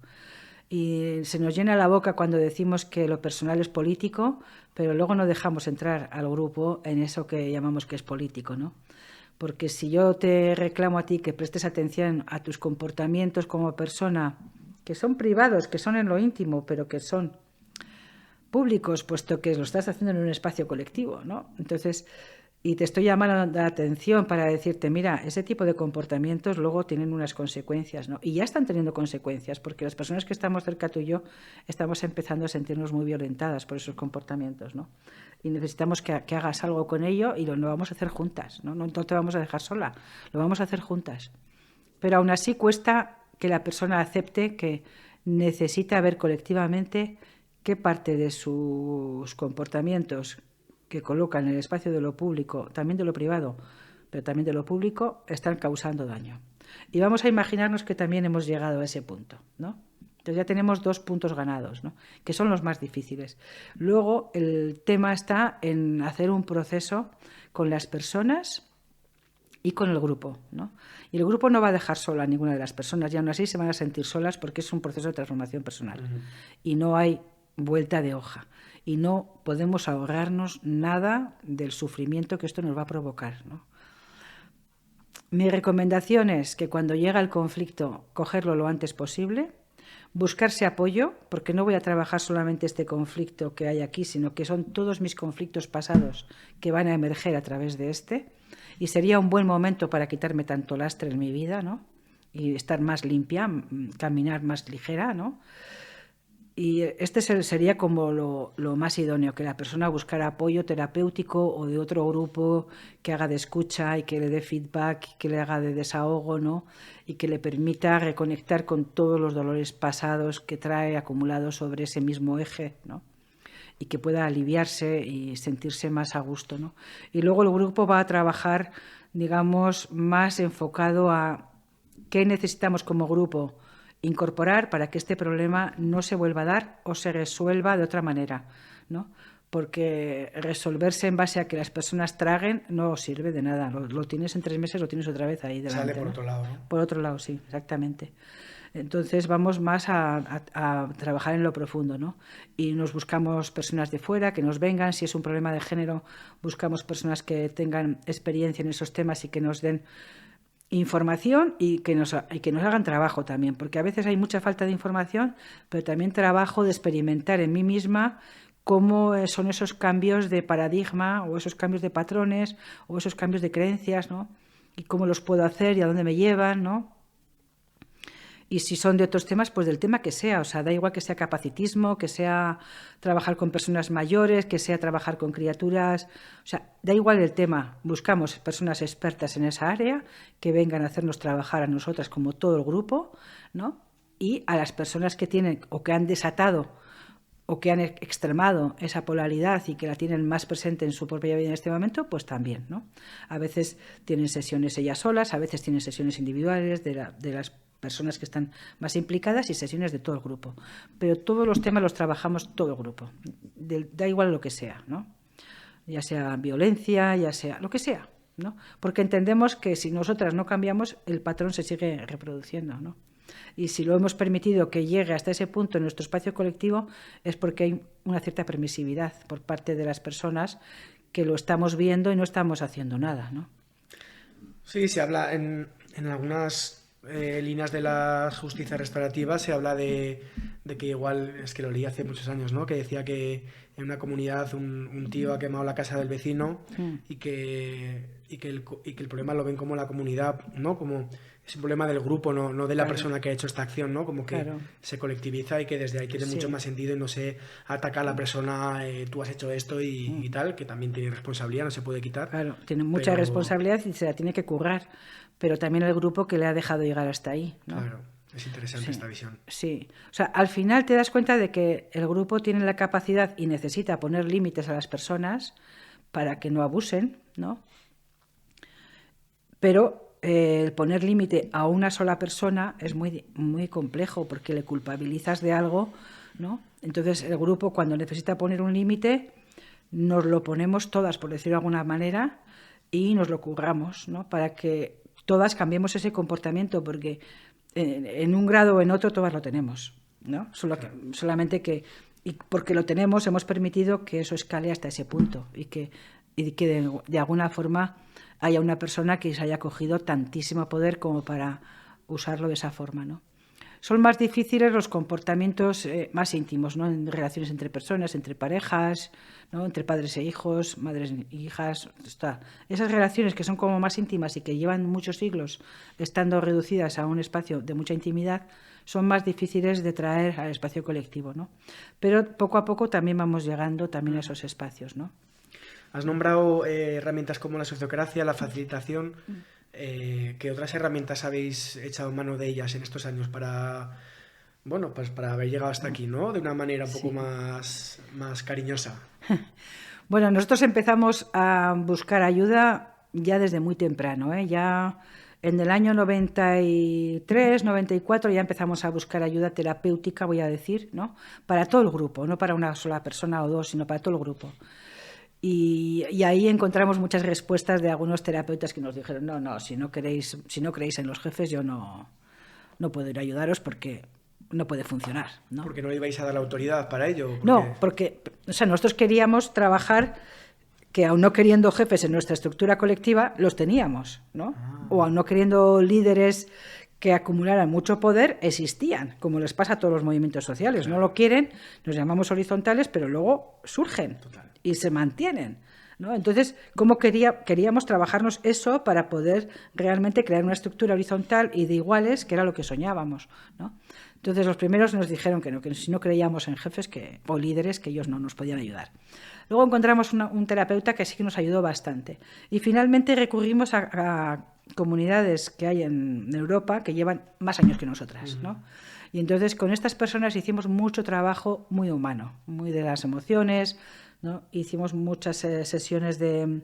Y se nos llena la boca cuando decimos que lo personal es político, pero luego no dejamos entrar al grupo en eso que llamamos que es político, ¿no? Porque si yo te reclamo a ti que prestes atención a tus comportamientos como persona, que son privados, que son en lo íntimo, pero que son públicos, puesto que lo estás haciendo en un espacio colectivo, ¿no? Entonces, y te estoy llamando la atención para decirte, mira, ese tipo de comportamientos luego tienen unas consecuencias, ¿no? Y ya están teniendo consecuencias, porque las personas que estamos cerca tú y yo estamos empezando a sentirnos muy violentadas por esos comportamientos, ¿no? Y necesitamos que hagas algo con ello y lo vamos a hacer juntas, ¿no? No te vamos a dejar sola, lo vamos a hacer juntas. Pero aún así cuesta que la persona acepte que necesita ver colectivamente qué parte de sus comportamientos que colocan en el espacio de lo público, también de lo privado, pero también de lo público, están causando daño. Y vamos a imaginarnos que también hemos llegado a ese punto, ¿no? Entonces ya tenemos 2 puntos ganados, ¿no? Que son los más difíciles. Luego el tema está en hacer un proceso con las personas y con el grupo, ¿no? Y el grupo no va a dejar sola a ninguna de las personas, y aún así se van a sentir solas porque es un proceso de transformación personal. Y no hay vuelta de hoja. Y no podemos ahorrarnos nada del sufrimiento que esto nos va a provocar, ¿no? Mi recomendación es que cuando llega el conflicto, cogerlo lo antes posible, buscarse apoyo, porque no voy a trabajar solamente este conflicto que hay aquí, sino que son todos mis conflictos pasados que van a emerger a través de este, y sería un buen momento para quitarme tanto lastre en mi vida, ¿no? Y estar más limpia, caminar más ligera, ¿no? Y este sería como lo más idóneo, que la persona buscara apoyo terapéutico o de otro grupo que haga de escucha y que le dé feedback, que le haga de desahogo, ¿no? Y que le permita reconectar con todos los dolores pasados que trae acumulados sobre ese mismo eje, ¿no? Y que pueda aliviarse y sentirse más a gusto, ¿no? Y luego el grupo va a trabajar, digamos, más enfocado a qué necesitamos como grupo incorporar para que este problema no se vuelva a dar o se resuelva de otra manera, ¿no? Porque resolverse en base a que las personas traguen no sirve de nada. Lo tienes en 3 meses, lo tienes otra vez ahí delante. Sale por otro lado, ¿no? Por otro lado, sí, exactamente. Entonces vamos más a trabajar en lo profundo, ¿no? Y nos buscamos personas de fuera que nos vengan. Si es un problema de género, buscamos personas que tengan experiencia en esos temas y que nos den información y que nos hagan trabajo también, porque a veces hay mucha falta de información, pero también trabajo de experimentar en mí misma cómo son esos cambios de paradigma o esos cambios de patrones o esos cambios de creencias, ¿no? Y cómo los puedo hacer y a dónde me llevan, ¿no? Y si son de otros temas, pues del tema que sea. O sea, da igual que sea capacitismo, que sea trabajar con personas mayores, que sea trabajar con criaturas. O sea, da igual el tema. Buscamos personas expertas en esa área que vengan a hacernos trabajar a nosotras como todo el grupo, ¿no? Y a las personas que tienen o que han desatado o que han extremado esa polaridad y que la tienen más presente en su propia vida en este momento, pues también, ¿no? A veces tienen sesiones ellas solas, a veces tienen sesiones individuales de las personas que están más implicadas y sesiones de todo el grupo. Pero todos los temas los trabajamos todo el grupo, da igual lo que sea, ¿no? Ya sea violencia, ya sea lo que sea, ¿no? Porque entendemos que si nosotras no cambiamos, el patrón se sigue reproduciendo, ¿no? Y si lo hemos permitido que llegue hasta ese punto en nuestro espacio colectivo es porque hay una cierta permisividad por parte de las personas que lo estamos viendo y no estamos haciendo nada, ¿no? Sí, se habla en algunas líneas de la justicia restaurativa, se habla de que igual, es que lo leí hace muchos años, ¿no? Que decía que en una comunidad un tío ha quemado la casa del vecino y que el problema lo ven como la comunidad, ¿no? Como es un problema del grupo, no de la persona que ha hecho esta acción, ¿no? Como que se colectiviza y que desde ahí tiene mucho más sentido y no se ataca a la persona, tú has hecho esto y tal, que también tiene responsabilidad, no se puede quitar. Claro, tiene mucha responsabilidad y se la tiene que currar, pero también el grupo que le ha dejado llegar hasta ahí, ¿no? Claro, es interesante esta visión. Sí, o sea, al final te das cuenta de que el grupo tiene la capacidad y necesita poner límites a las personas para que no abusen, ¿no? Pero el poner límite a una sola persona es muy, muy complejo porque le culpabilizas de algo, ¿no? Entonces el grupo cuando necesita poner un límite nos lo ponemos todas, por decirlo de alguna manera, y nos lo curramos, ¿no? Para que todas cambiemos ese comportamiento, porque en un grado o en otro todas lo tenemos, ¿no? Solamente que y porque lo tenemos, hemos permitido que eso escale hasta ese punto y que de alguna forma haya una persona que se haya cogido tantísimo poder como para usarlo de esa forma, ¿no? Son más difíciles los comportamientos más íntimos, ¿no? En relaciones entre personas, entre parejas, ¿no? Entre padres e hijos, madres e hijas. Esas relaciones que son como más íntimas y que llevan muchos siglos estando reducidas a un espacio de mucha intimidad, son más difíciles de traer al espacio colectivo, ¿no? Pero poco a poco también vamos llegando también a esos espacios, ¿no? Has nombrado herramientas como la sociocracia, la facilitación. ¿Qué otras herramientas habéis echado mano de ellas en estos años para, bueno, pues para haber llegado hasta aquí, ¿no? De una manera un poco más cariñosa. Bueno, nosotros empezamos a buscar ayuda ya desde muy temprano, ¿eh? Ya en el año 93, 94 ya empezamos a buscar ayuda terapéutica, voy a decir, ¿no? Para todo el grupo, no para una sola persona o dos, sino para todo el grupo. Y ahí encontramos muchas respuestas de algunos terapeutas que nos dijeron, no, si no creéis en los jefes, yo no puedo ir a ayudaros porque no puede funcionar, ¿no? ¿Porque no le ibais a dar la autoridad para ello? No, porque nosotros queríamos trabajar que aun no queriendo jefes en nuestra estructura colectiva, los teníamos, ¿no? O aun no queriendo líderes que acumularan mucho poder, existían, como les pasa a todos los movimientos sociales. Claro. No lo quieren, nos llamamos horizontales, pero luego surgen. Total. Y se mantienen, ¿no? Entonces, ¿cómo queríamos trabajarnos eso para poder realmente crear una estructura horizontal y de iguales, que era lo que soñábamos, ¿no? Entonces, los primeros nos dijeron que si no creíamos en jefes o líderes, que ellos no nos podían ayudar. Luego encontramos un terapeuta que sí que nos ayudó bastante. Y finalmente recurrimos a comunidades que hay en Europa que llevan más años que nosotras, ¿no? Y entonces con estas personas hicimos mucho trabajo muy humano, muy de las emociones, ¿no? Hicimos muchas sesiones de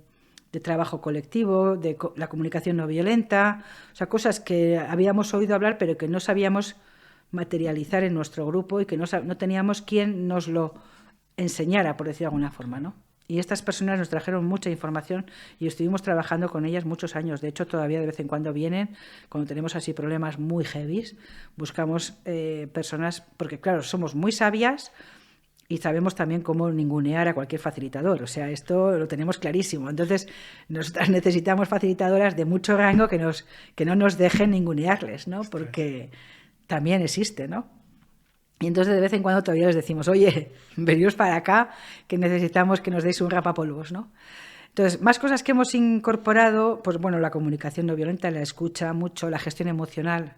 trabajo colectivo, de la comunicación no violenta, o sea, cosas que habíamos oído hablar pero que no sabíamos materializar en nuestro grupo y que no teníamos quien nos lo enseñara, por decir de alguna forma, ¿no? Y estas personas nos trajeron mucha información y estuvimos trabajando con ellas muchos años. De hecho, todavía de vez en cuando vienen, cuando tenemos así problemas muy heavies, buscamos personas, porque claro, somos muy sabias y sabemos también cómo ningunear a cualquier facilitador. O sea, esto lo tenemos clarísimo. Entonces, nosotras necesitamos facilitadoras de mucho rango que no nos dejen ningunearles, ¿no? Porque también existe, ¿no? Y entonces de vez en cuando todavía les decimos, oye, veniros para acá, que necesitamos que nos deis un rapapolvos, ¿no? Entonces, más cosas que hemos incorporado, pues bueno, la comunicación no violenta, la escucha mucho, la gestión emocional,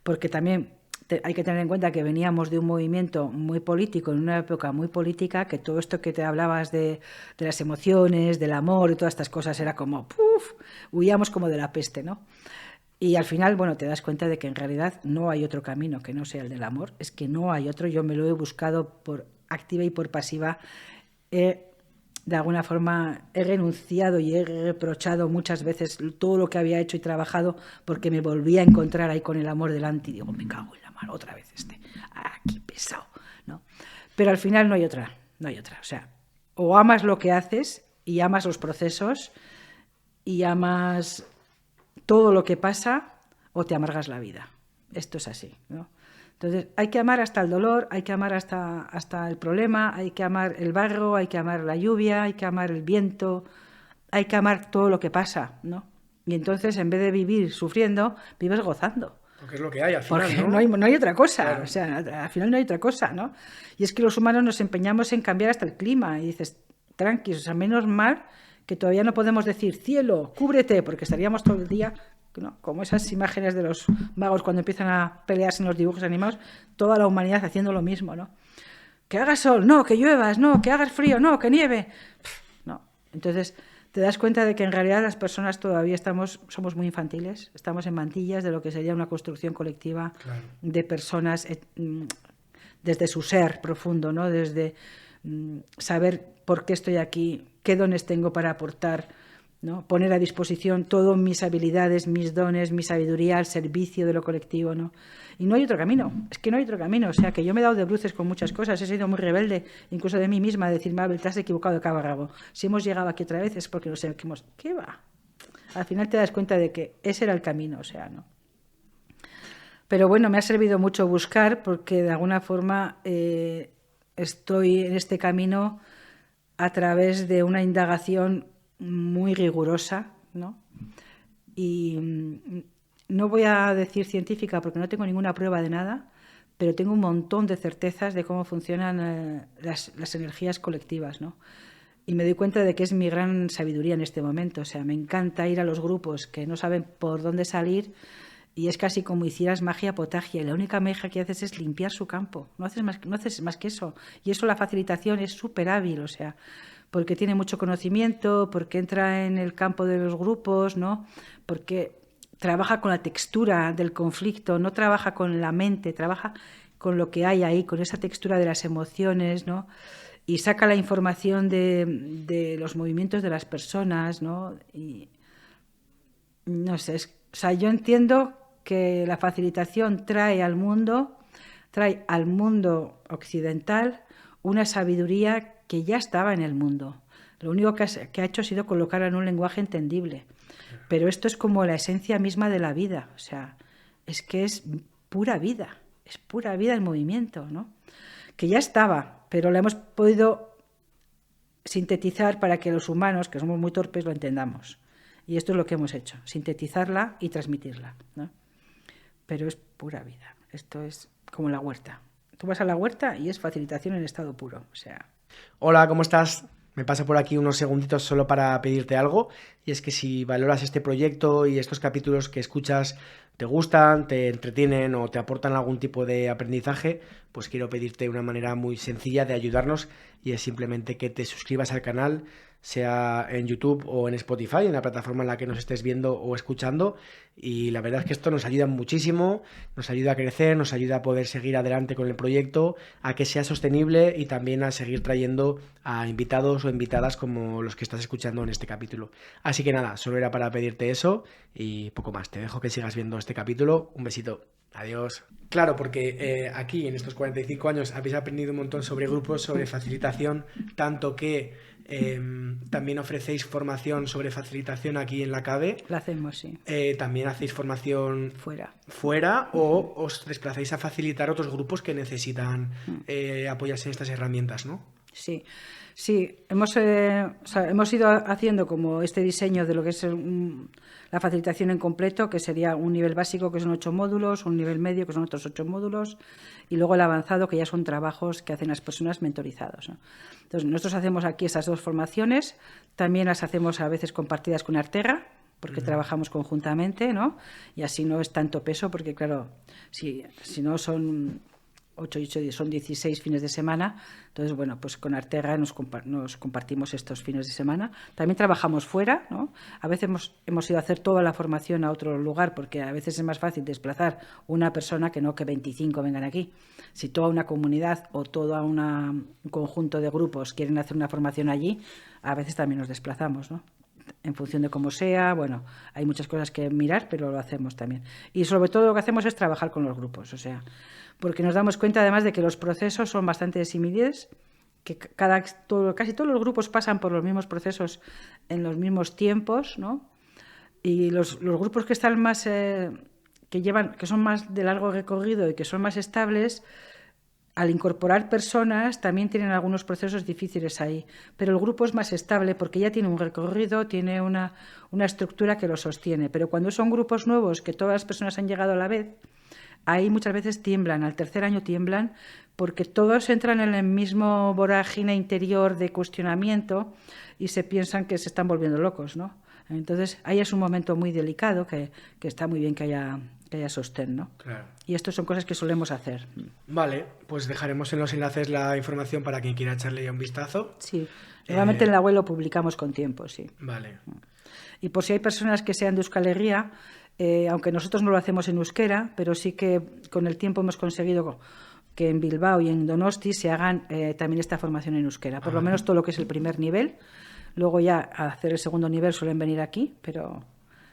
porque también hay que tener en cuenta que veníamos de un movimiento muy político, en una época muy política, que todo esto que te hablabas de las emociones, del amor y todas estas cosas era como, ¡puf!, huíamos como de la peste, ¿no? Y al final, bueno, te das cuenta de que en realidad no hay otro camino que no sea el del amor. Es que no hay otro. Yo me lo he buscado por activa y por pasiva. De alguna forma he renunciado y he reprochado muchas veces todo lo que había hecho y trabajado porque me volvía a encontrar ahí con el amor delante y digo, me cago en la mar otra vez qué pesado, ¿no? Pero al final no hay otra. O sea, o amas lo que haces y amas los procesos y amas todo lo que pasa o te amargas la vida. Esto es así, ¿no? Entonces, hay que amar hasta el dolor, hay que amar hasta el problema, hay que amar el barro, hay que amar la lluvia, hay que amar el viento, hay que amar todo lo que pasa, ¿no? Y entonces, en vez de vivir sufriendo, vives gozando. Porque es lo que hay al final, porque ¿no? no hay otra cosa, claro. O sea, al final no hay otra cosa, ¿no? Y es que los humanos nos empeñamos en cambiar hasta el clima y dices, tranqui, o sea, menos mal que todavía no podemos decir, cielo, cúbrete, porque estaríamos todo el día, ¿no?, como esas imágenes de los magos cuando empiezan a pelearse en los dibujos animados, toda la humanidad haciendo lo mismo, ¿no? Que haga sol, no, que lluevas, no, que haga frío, no, que nieve. No. Entonces, te das cuenta de que en realidad las personas todavía somos muy infantiles, estamos en mantillas de lo que sería una construcción colectiva, claro, de personas desde su ser profundo, ¿no? Desde saber por qué estoy aquí, qué dones tengo para aportar, ¿no? Poner a disposición todas mis habilidades, mis dones, mi sabiduría al servicio de lo colectivo, ¿no? Y no hay otro camino, es que no hay otro camino. O sea, que yo me he dado de bruces con muchas cosas, he sido muy rebelde, incluso de mí misma, de decir, Mabel, te has equivocado de cabo a rabo. Si hemos llegado aquí otra vez es porque nos equivocamos. ¿Qué va? Al final te das cuenta de que ese era el camino, o sea, ¿no? Pero bueno, me ha servido mucho buscar porque de alguna forma estoy en este camino a través de una indagación muy rigurosa, ¿no? Y no voy a decir científica porque no tengo ninguna prueba de nada, pero tengo un montón de certezas de cómo funcionan las energías colectivas, ¿no? Y me doy cuenta de que es mi gran sabiduría en este momento. O sea, me encanta ir a los grupos que no saben por dónde salir y es casi como hicieras magia potagia. Y la única magia que haces es limpiar su campo. No haces más que eso. Y eso, la facilitación es súper hábil, o sea, porque tiene mucho conocimiento, porque entra en el campo de los grupos, ¿no? Porque trabaja con la textura del conflicto, no trabaja con la mente, trabaja con lo que hay ahí, con esa textura de las emociones, ¿no? Y saca la información de los movimientos de las personas, ¿no? Y no sé, o sea, yo entiendo que la facilitación trae al mundo occidental una sabiduría que ya estaba en el mundo. Lo único que ha hecho ha sido colocarla en un lenguaje entendible. Pero esto es como la esencia misma de la vida. O sea, es que es pura vida en movimiento, ¿no? Que ya estaba, pero la hemos podido sintetizar para que los humanos, que somos muy torpes, lo entendamos. Y esto es lo que hemos hecho, sintetizarla y transmitirla, ¿no? Pero es pura vida. Esto es como la huerta. Tú vas a la huerta y es facilitación en estado puro. O sea. Hola, ¿cómo estás? Me paso por aquí unos segunditos solo para pedirte algo, y es que si valoras este proyecto y estos capítulos que escuchas te gustan, te entretienen o te aportan algún tipo de aprendizaje, pues quiero pedirte una manera muy sencilla de ayudarnos, y es simplemente que te suscribas al canal, sea en YouTube o en Spotify, en la plataforma en la que nos estés viendo o escuchando. Y la verdad es que esto nos ayuda muchísimo, nos ayuda a crecer, nos ayuda a poder seguir adelante con el proyecto, a que sea sostenible y también a seguir trayendo a invitados o invitadas como los que estás escuchando en este capítulo. Así que nada, solo era para pedirte eso y poco más. Te dejo que sigas viendo este capítulo. Un besito. Adiós. Claro, porque aquí en estos 45 años habéis aprendido un montón sobre grupos, sobre facilitación, tanto que también ofrecéis formación sobre facilitación aquí en la CABE. La hacemos, sí. También hacéis formación fuera o os desplazáis a facilitar otros grupos que necesitan apoyarse en estas herramientas, ¿no? Sí, sí. Hemos ido haciendo como este diseño de lo que es la facilitación en completo, que sería un nivel básico, que son 8 módulos, un nivel medio, que son otros 8 módulos, y luego el avanzado, que ya son trabajos que hacen las personas mentorizados, ¿no? Entonces, nosotros hacemos aquí esas dos formaciones, también las hacemos a veces compartidas con Arterra, porque trabajamos conjuntamente, ¿no? Y así no es tanto peso, porque claro, si no son 8 y 8 días, son 16 fines de semana. Entonces, bueno, pues con Arterra nos compartimos estos fines de semana. También trabajamos fuera, ¿no? A veces hemos ido a hacer toda la formación a otro lugar, porque a veces es más fácil desplazar una persona que no que 25 vengan aquí. Si toda una comunidad o todo un conjunto de grupos quieren hacer una formación allí, a veces también nos desplazamos, ¿no? En función de cómo sea, bueno, hay muchas cosas que mirar, pero lo hacemos también. Y sobre todo lo que hacemos es trabajar con los grupos, o sea, porque nos damos cuenta además de que los procesos son bastante similares, que casi todos los grupos pasan por los mismos procesos en los mismos tiempos, ¿no? Y los grupos que están más, que son más de largo recorrido y que son más estables, al incorporar personas también tienen algunos procesos difíciles ahí, pero el grupo es más estable porque ya tiene un recorrido, tiene una estructura que lo sostiene. Pero cuando son grupos nuevos, que todas las personas han llegado a la vez, ahí muchas veces tiemblan, al tercer año tiemblan, porque todos entran en el mismo vorágine interior de cuestionamiento y se piensan que se están volviendo locos, ¿no? Entonces, ahí es un momento muy delicado que está muy bien que haya sostén, ¿no? Claro. Y esto son cosas que solemos hacer. Vale, pues dejaremos en los enlaces la información para quien quiera echarle ya un vistazo. Sí, normalmente en la web lo publicamos con tiempo, sí. Vale. Y por si hay personas que sean de Euskal Herria, aunque nosotros no lo hacemos en euskera, pero sí que con el tiempo hemos conseguido que en Bilbao y en Donosti se hagan también esta formación en euskera, por lo menos todo lo que es el primer nivel. Luego ya a hacer el segundo nivel suelen venir aquí, pero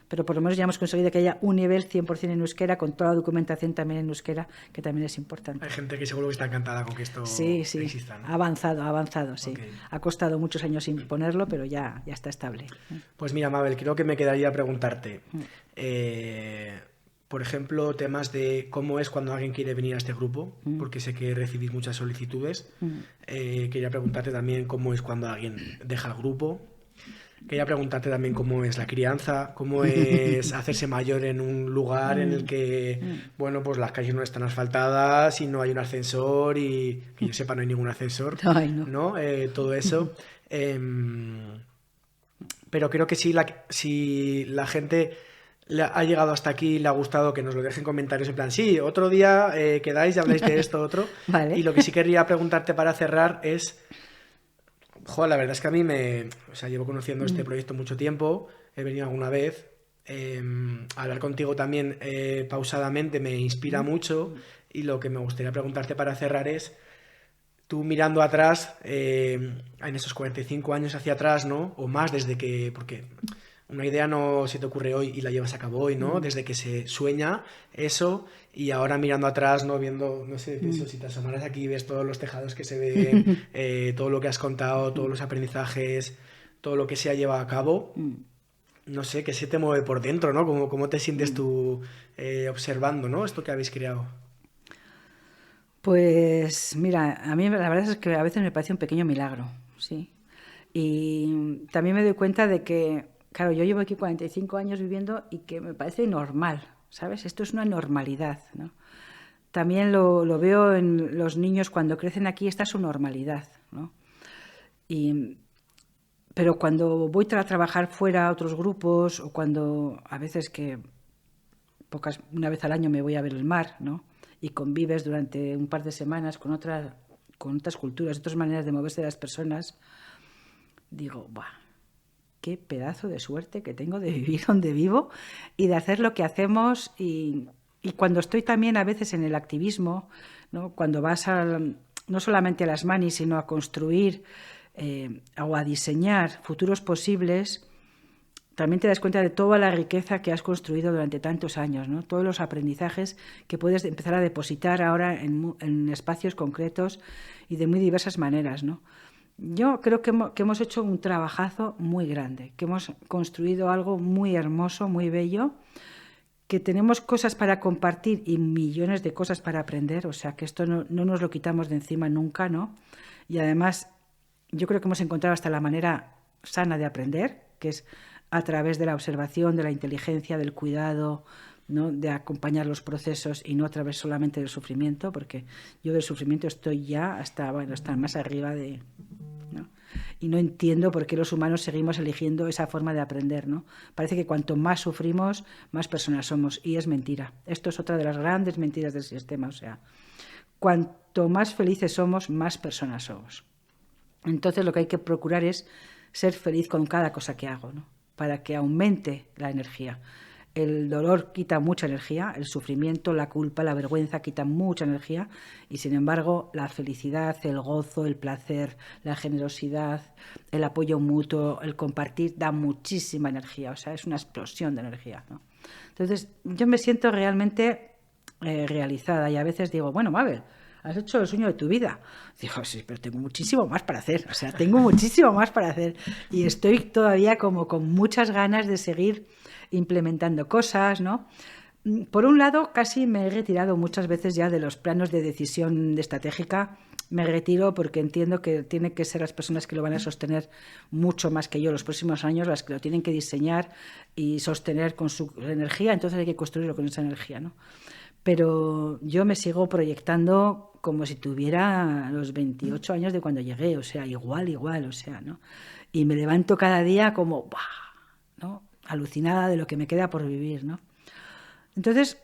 por lo menos ya hemos conseguido que haya un nivel 100% en euskera, con toda la documentación también en euskera, que también es importante. Hay gente que seguro que está encantada con que esto exista, ¿no? Ha avanzado, sí. Okay. Ha costado muchos años imponerlo, pero ya está estable. Pues mira, Mabel, creo que me quedaría preguntarte, por ejemplo, temas de cómo es cuando alguien quiere venir a este grupo, porque sé que recibís muchas solicitudes. Quería preguntarte también cómo es cuando alguien deja el grupo. Quería preguntarte también cómo es la crianza, cómo es hacerse mayor en un lugar en el que, bueno, pues las calles no están asfaltadas y no hay un ascensor y que yo sepa no hay ningún ascensor, Ay, no. ¿no? Todo eso. Pero creo que si la gente ha llegado hasta aquí y le ha gustado, que nos lo dejen en comentarios en plan, sí, otro día quedáis y habláis de esto, otro. Vale. Y lo que sí querría preguntarte para cerrar es... Joder, la verdad es que a mí o sea, llevo conociendo este proyecto mucho tiempo, he venido alguna vez, hablar contigo también pausadamente me inspira mucho y lo que me gustaría preguntarte para cerrar es, tú mirando atrás, en esos 45 años hacia atrás, ¿no? O más desde que, porque una idea no se te ocurre hoy y la llevas a cabo hoy, ¿no? Desde que se sueña eso y ahora mirando atrás, ¿no? Viendo, no sé, pienso, si te asomaras aquí y ves todos los tejados que se ven, todo lo que has contado, todos los aprendizajes, todo lo que se ha llevado a cabo, no sé, ¿qué se te mueve por dentro, ¿no? ¿Cómo te sientes tú observando, ¿no? Esto que habéis creado. Pues mira, a mí la verdad es que a veces me parece un pequeño milagro, sí. Y también me doy cuenta de que, claro, yo llevo aquí 45 años viviendo y que me parece normal, ¿sabes? Esto es una normalidad, ¿no? También lo veo en los niños cuando crecen aquí, esta es su normalidad, ¿no? Y, pero cuando voy a trabajar fuera a otros grupos o cuando a veces que una vez al año me voy a ver el mar, ¿no? Y convives durante un par de semanas con otras culturas, otras maneras de moverse de las personas, digo, ¡buah! Qué pedazo de suerte que tengo de vivir donde vivo y de hacer lo que hacemos y cuando estoy también a veces en el activismo, ¿no? Cuando vas no solamente a las manis, sino a construir o a diseñar futuros posibles, también te das cuenta de toda la riqueza que has construido durante tantos años, ¿no? Todos los aprendizajes que puedes empezar a depositar ahora en espacios concretos y de muy diversas maneras, ¿no? Yo creo que hemos hecho un trabajazo muy grande, que hemos construido algo muy hermoso, muy bello, que tenemos cosas para compartir y millones de cosas para aprender, o sea que esto no nos lo quitamos de encima nunca, ¿no? Y además yo creo que hemos encontrado hasta la manera sana de aprender, que es a través de la observación, de la inteligencia, del cuidado, ¿no? De acompañar los procesos y no a través solamente del sufrimiento, porque yo del sufrimiento estoy ya hasta más arriba de... ¿no? Y no entiendo por qué los humanos seguimos eligiendo esa forma de aprender, ¿no? Parece que cuanto más sufrimos, más personas somos, y es mentira. Esto es otra de las grandes mentiras del sistema, o sea, cuanto más felices somos, más personas somos. Entonces lo que hay que procurar es ser feliz con cada cosa que hago, ¿no? Para que aumente la energía. El dolor quita mucha energía, el sufrimiento, la culpa, la vergüenza quitan mucha energía y sin embargo la felicidad, el gozo, el placer, la generosidad, el apoyo mutuo, el compartir da muchísima energía, o sea, es una explosión de energía, ¿no? Entonces yo me siento realmente realizada y a veces digo, bueno, Mabel, has hecho el sueño de tu vida. Digo, sí, pero tengo muchísimo más para hacer, o sea, tengo muchísimo más para hacer y estoy todavía como con muchas ganas de seguir implementando cosas, ¿no? Por un lado, casi me he retirado muchas veces ya de los planos de decisión estratégica. Me retiro porque entiendo que tienen que ser las personas que lo van a sostener mucho más que yo los próximos años, las que lo tienen que diseñar y sostener con su energía, entonces hay que construirlo con esa energía, ¿no? Pero yo me sigo proyectando como si tuviera los 28 años de cuando llegué, o sea, igual, o sea, ¿no? Y me levanto cada día como, ¡buah!, ¿no? Alucinada de lo que me queda por vivir, ¿no? Entonces,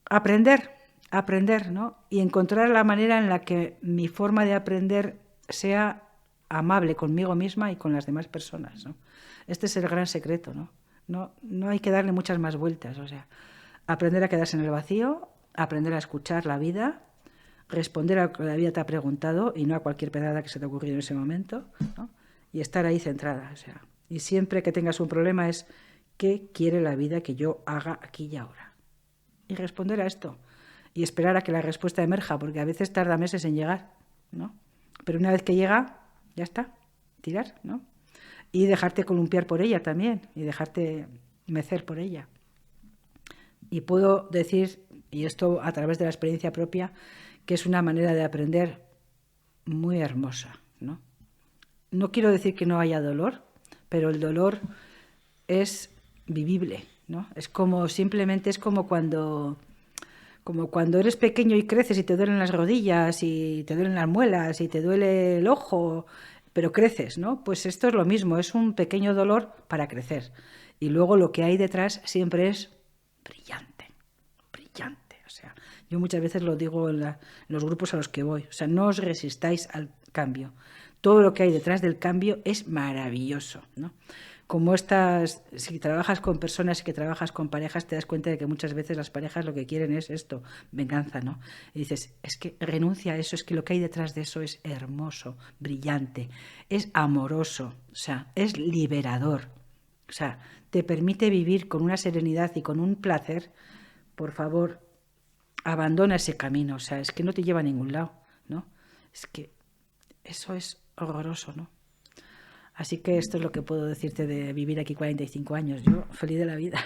aprender, ¿no? Y encontrar la manera en la que mi forma de aprender sea amable conmigo misma y con las demás personas, ¿no? Este es el gran secreto, ¿no? No hay que darle muchas más vueltas, o sea, aprender a quedarse en el vacío, aprender a escuchar la vida, responder a lo que la vida te ha preguntado y no a cualquier pedada que se te ha ocurrido en ese momento, ¿no? Y estar ahí centrada, o sea, y siempre que tengas un problema es ¿qué quiere la vida que yo haga aquí y ahora? Y responder a esto y esperar a que la respuesta emerja, porque a veces tarda meses en llegar, ¿no? Pero una vez que llega, ya está, tirar, ¿no? Y dejarte columpiar por ella también y dejarte mecer por ella. Y puedo decir, y esto a través de la experiencia propia, que es una manera de aprender muy hermosa, ¿no? No quiero decir que no haya dolor, pero el dolor es vivible, ¿no? Es como, simplemente es como cuando eres pequeño y creces y te duelen las rodillas y te duelen las muelas y te duele el ojo, pero creces, ¿no? Pues esto es lo mismo, es un pequeño dolor para crecer. Y luego lo que hay detrás siempre es brillante, brillante. O sea, yo muchas veces lo digo en los grupos a los que voy. O sea, no os resistáis al cambio. Todo lo que hay detrás del cambio es maravilloso, ¿no? Como si trabajas con personas y que trabajas con parejas, te das cuenta de que muchas veces las parejas lo que quieren es esto, venganza, ¿no? Y dices, es que renuncia a eso, es que lo que hay detrás de eso es hermoso, brillante, es amoroso, o sea, es liberador. O sea, te permite vivir con una serenidad y con un placer. Por favor, abandona ese camino. O sea, es que no te lleva a ningún lado, ¿no? Es que eso es horroroso, ¿no? Así que esto es lo que puedo decirte de vivir aquí 45 años. Yo feliz de la vida.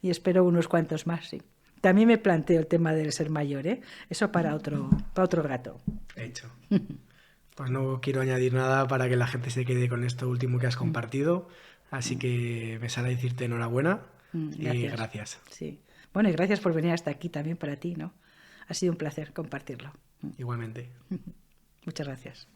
Y espero unos cuantos más, sí. También me planteo el tema del ser mayor, ¿eh? Eso para otro gato. Hecho. Pues no quiero añadir nada para que la gente se quede con esto último que has compartido. Así que me sale decirte enhorabuena y gracias. Sí. Bueno, y gracias por venir hasta aquí también para ti, ¿no? Ha sido un placer compartirlo. Igualmente. Muchas gracias.